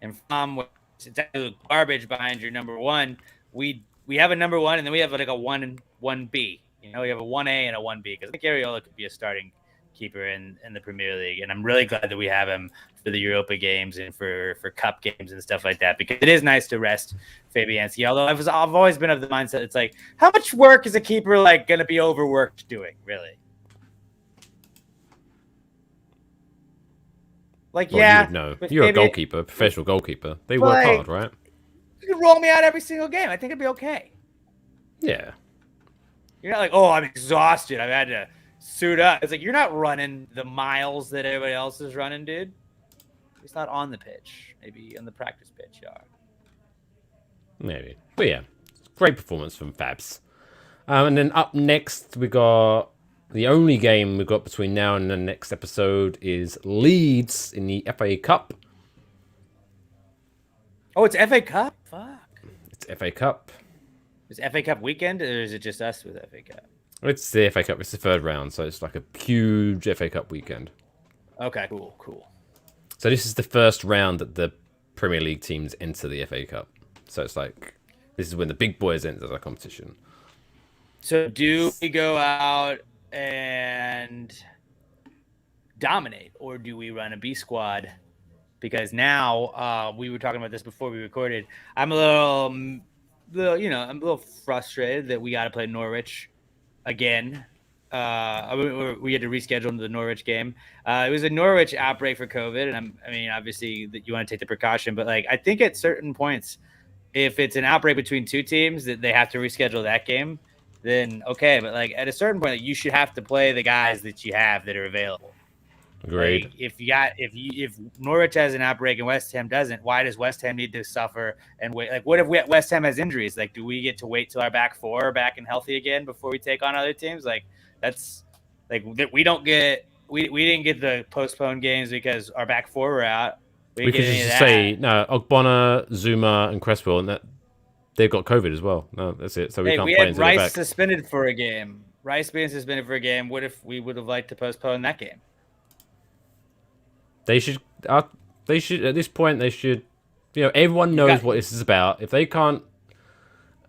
and From. It's actually garbage behind your number one. We have a number one, and then we have like a 1 and 1B. You know, we have a 1A and a 1B because I think Areola could be a starting keeper in the Premier League, and I'm really glad that we have him for the Europa games and for cup games and stuff like that, because it is nice to rest Fabianski. Although I've always been of the mindset, it's like, how much work is a keeper like going to be overworked doing, really? Like, no, you're a goalkeeper, professional goalkeeper. They work hard, right? You can roll me out every single game. I think it'd be okay. Yeah. You're not like, oh, I'm exhausted, I've had to suit up. It's like, you're not running the miles that everybody else is running, dude. It's not on the pitch. Maybe on the practice pitch, you are. Maybe. But yeah, great performance from Fabs. And then up next, we got the only game we've got between now and the next episode is Leeds in the FA Cup. Oh, it's FA Cup. Fuck. It's FA Cup. Is FA Cup weekend, or is it just us with FA Cup? It's the FA Cup. It's the third round, so it's like a huge FA Cup weekend. Okay, cool. So this is the first round that the Premier League teams enter the FA Cup. So it's like this is when the big boys enter the competition. So do we go out and dominate, or do we run a B squad? Because now we were talking about this before we recorded. I'm a little frustrated that we got to play Norwich again. We had to reschedule the Norwich game. It was a Norwich outbreak for COVID, and I mean, obviously, that you want to take the precaution, but like I think at certain points, if it's an outbreak between two teams that they have to reschedule that game, then okay. But like at a certain point, you should have to play the guys that you have that are available. Agreed. Like if Norwich has an outbreak and West Ham doesn't, why does West Ham need to suffer and wait? Like, what if West Ham has injuries? Like, do we get to wait till our back four are back and healthy again before we take on other teams? Like, that's like we didn't get the postponed games because our back four were out. We could just say no. Ogbonna, Zuma, and Cresswell, and that they've got COVID as well. No, that's it. So we can't play until they're back. Rice suspended for a game. Rice being suspended for a game. What if we would have liked to postpone that game? They should at this point. They should. Everyone knows what this is about. If they can't,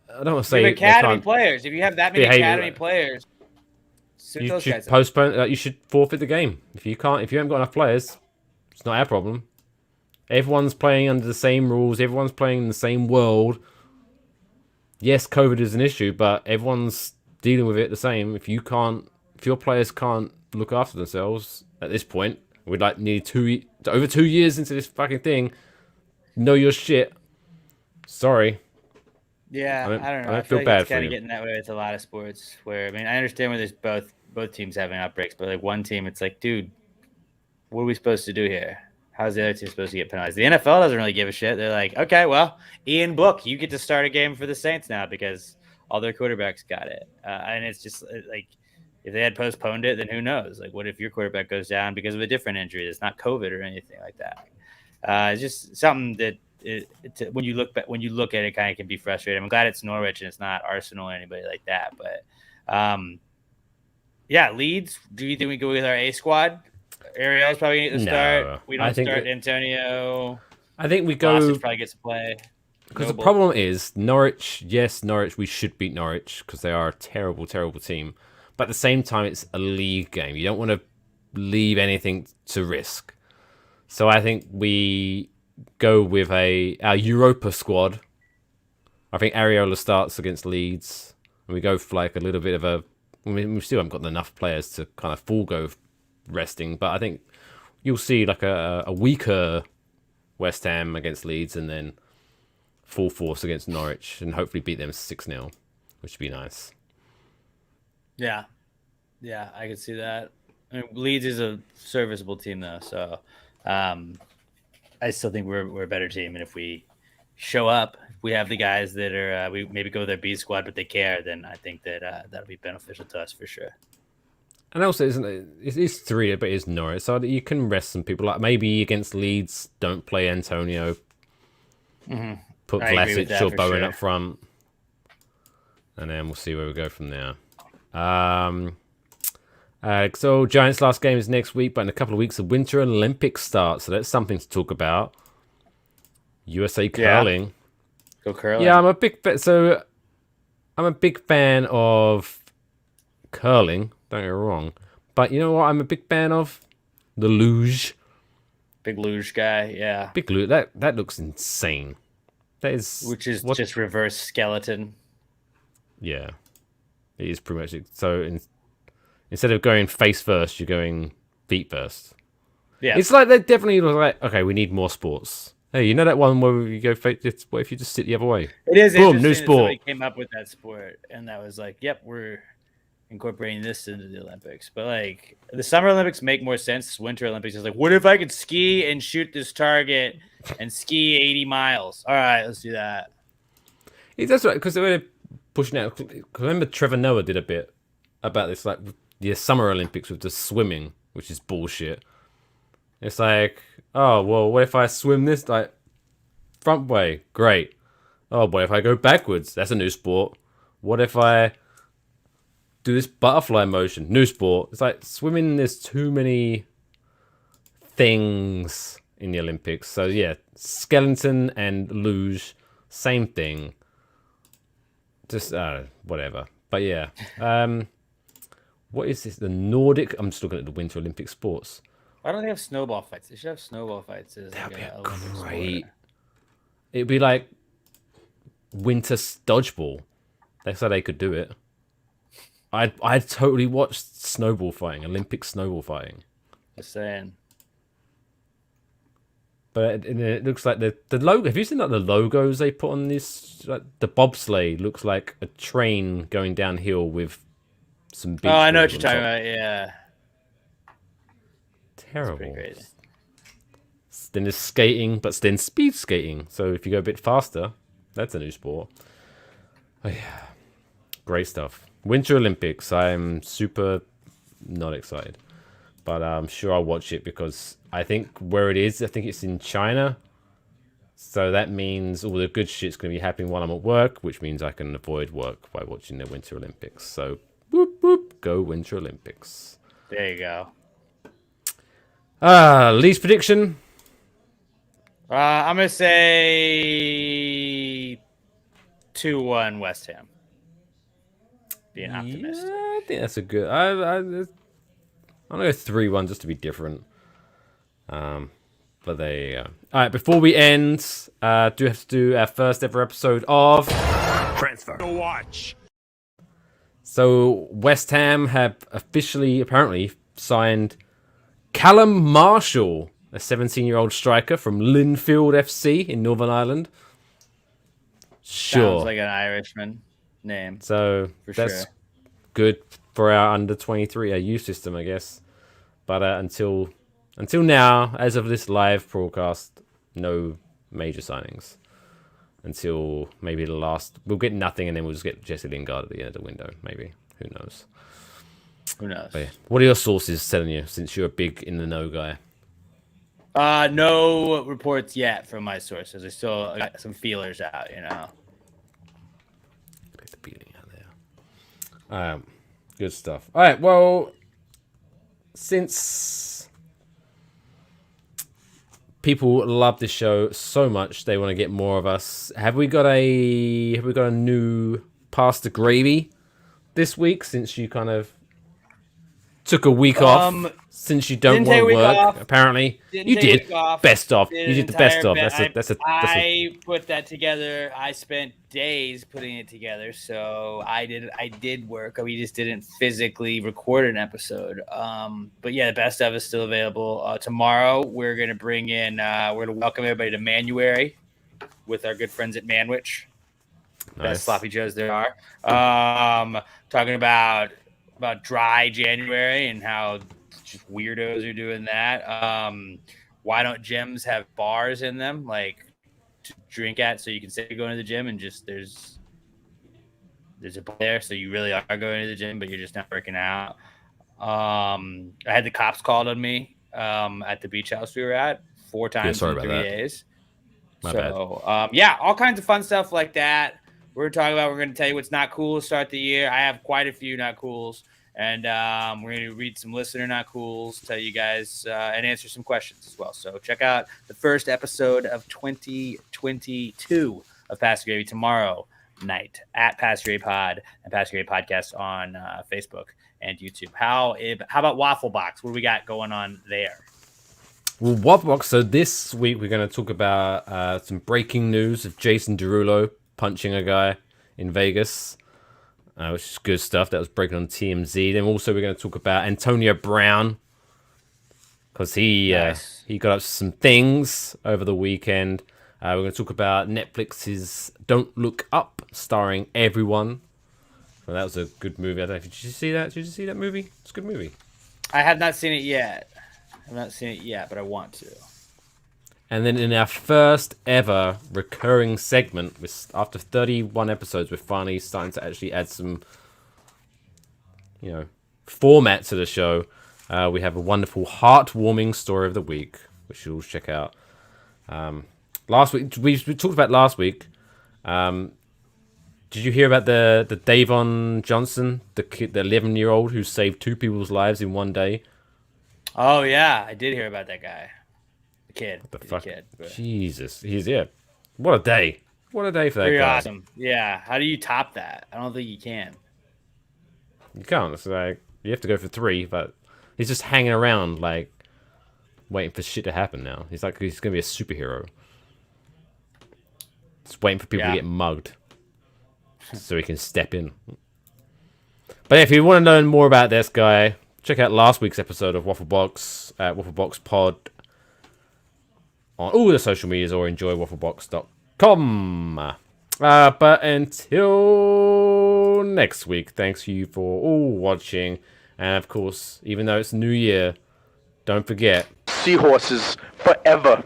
I don't want to say academy players. If you have that many academy players, you should postpone. You should forfeit the game. If you haven't got enough players, it's not our problem. Everyone's playing under the same rules. Everyone's playing in the same world. Yes, COVID is an issue, but everyone's dealing with it the same. If your players can't look after themselves at this point, we're like nearly over 2 years into this fucking thing. Know your shit. Sorry. Yeah, I don't know. I feel like bad it's for kind you. of getting that way with a lot of sports. Where I mean, I understand where there's both teams having outbreaks, but like one team, it's like, dude, what are we supposed to do here? How's the other team supposed to get penalized? The NFL doesn't really give a shit. They're like, okay, well, Ian Book, you get to start a game for the Saints now because all their quarterbacks got it. And it's just like, if they had postponed it, then who knows? Like, what if your quarterback goes down because of a different injury? It's not COVID or anything like that. It's just something that when you look at it, kind of can be frustrating. I'm glad it's Norwich and it's not Arsenal or anybody like that. But yeah, Leeds. Do you think we go with our A squad? Ariel's probably going to start. We don't start Antonio. I think we go. Boston probably gets to play. Because the problem is Norwich. Yes, Norwich. We should beat Norwich because they are a terrible, terrible team. But at the same time, it's a league game. You don't want to leave anything to risk. So I think we go with our Europa squad. I think Areola starts against Leeds, and we go for like a little bit of a. I mean, we still haven't got enough players to kind of full go resting, but I think you'll see like a weaker West Ham against Leeds, and then full force against Norwich, and hopefully beat them 6-0, which would be nice. Yeah, I could see that. I mean, Leeds is a serviceable team though, so I still think we're a better team. And if we show up, we have the guys that are we maybe go with their B squad, but they care. Then I think that that'll be beneficial to us for sure. And also, isn't it? It's 3, but it's Norwich, so you can rest some people. Like maybe against Leeds, don't play Antonio. Mm-hmm. Put Vlasic or Bowen up front, and then we'll see where we go from there. So Giants' last game is next week, but in a couple of weeks the Winter Olympics start, so that's something to talk about. USA curling. Yeah. Go curling. Yeah, I'm a big fan of curling. Don't get me wrong, but you know what? I'm a big fan of the luge. Big luge guy, yeah. Big luge. That looks insane. That is, which is just reverse skeleton. Yeah, it is pretty much it. So instead of going face first, you're going feet first. Yeah, it's like they definitely was like, okay, we need more sports. Hey, you know that one where you go face? What if you just sit the other way? It is boom, new sport. Somebody came up with that sport, and that was like, yep, we're incorporating this into the Olympics. But like the Summer Olympics make more sense. Winter Olympics is like, what if I could ski and shoot this target and ski 80 miles? All right, let's do that. That's right, because they're pushing out. Remember, Trevor Noah did a bit about this, like the Summer Olympics with the swimming, which is bullshit. It's like, oh well, what if I swim this? Like, front way? Great. Oh, what if I go backwards? That's a new sport. What if I do this butterfly motion? New sport. It's like swimming, there's too many things in the Olympics. So yeah, skeleton and luge, same thing. Just whatever. But yeah. What is this? The Nordic. I'm just looking at the Winter Olympic sports. Why don't they have snowball fights? They should have snowball fights. That'd be great. It'd be like winter dodgeball. That's how they could do it. I'd totally watch snowball fighting, Olympic snowball fighting. Just saying. But it looks like the logo. Have you seen like the logos they put on this? Like, the bobsleigh looks like a train going downhill with some. Oh, I know what you're talking about. Yeah. Terrible. That's pretty crazy. Then there's skating, but then speed skating. So if you go a bit faster, that's a new sport. Oh yeah, great stuff. Winter Olympics. I'm super not excited, but I'm sure I'll watch it because I think where it is, I think it's in China. So that means all the good shit's going to be happening while I'm at work, which means I can avoid work by watching the Winter Olympics. So, whoop, whoop, go Winter Olympics. There you go. Least prediction? I'm going to say 2-1 West Ham. Being optimistic. Yeah, I think that's a good... I'm going to go 3-1 just to be different. But there you go. All right, before we end, do have to do our first ever episode of Transfer to watch. So West Ham have officially, apparently, signed Callum Marshall, a 17-year-old striker from Linfield FC in Northern Ireland. Sure. Sounds like an Irishman name. So that's sure. Good for our under-23, our youth system, I guess. But until now, as of this live broadcast, no major signings. Until maybe the last... We'll get nothing, and then we'll just get Jesse Lingard at the end of the window, maybe. Who knows? Who knows? But yeah. What are your sources telling you, since you're a big in-the-know guy? No reports yet from my sources. I still got some feelers out, you know. Get the feeling out there. Good stuff. All right, well, since people love this show so much, they want to get more of us. Have we got a new Pasta Gravy this week? Since you kind of took a week off, since you don't want to work, apparently you did. Best of. You did the best of. I put that together. I spent days putting it together, so I did work. We just didn't physically record an episode. But yeah, the best of is still available. Tomorrow we're gonna bring in. We're gonna welcome everybody to Manuary with our good friends at Manwich. Nice. Best sloppy joes there are. Talking about dry January and how just weirdos are doing that. Why don't gyms have bars in them, like to drink at, so you can say you're going to the gym and just there's a bar there, so you really are going to the gym, but you're just not working out. I had the cops called on me at the beach house we were at 4 times in 3 days. My bad. Yeah, all kinds of fun stuff like that. We're going to tell you what's not cool to start the year. I have quite a few not cools. And we're going to read some listener not cools, tell you guys, and answer some questions as well. So check out the first episode of 2022 of Pasta Gravy tomorrow night at Pasta Gravy Pod and Pasta Gravy Podcast on Facebook and YouTube. How about Waffle Box? What do we got going on there? Well, Waffle Box. So this week we're going to talk about some breaking news of Jason Derulo punching a guy in Vegas. Which is good stuff. That was breaking on TMZ. Then also we're going to talk about Antonio Brown, because he got up some things over the weekend. We're going to talk about Netflix's Don't Look Up, starring everyone. Well, that was a good movie. I don't know. Did you see that? Did you see that movie? It's a good movie. I have not seen it yet. But I want to. And then in our first ever recurring segment, after 31 episodes, we're finally starting to actually add some, format to the show. We have a wonderful, heartwarming story of the week, which you'll check out. Last week we talked about last week. Did you hear about the Davon Johnson, the 11-year-old who saved 2 people's lives in one day? Oh yeah, I did hear about that guy. The kid. The fuck? Kid, but... Jesus, what a day! What a day for that Pretty guy. awesome. Yeah. How do you top that? I don't think you can. You can't. It's like you have to go for 3, but he's just hanging around like waiting for shit to happen now. He's gonna be a superhero. Just waiting for people to get mugged so he can step in. But if you want to learn more about this guy, check out last week's episode of Waffle Box at Wafflebox Pod on all the social medias, or enjoy wafflebox.com. But until next week, thanks you for all watching. And of course, even though it's New Year, don't forget, seahorses forever.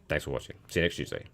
Thanks for watching. See you next Tuesday.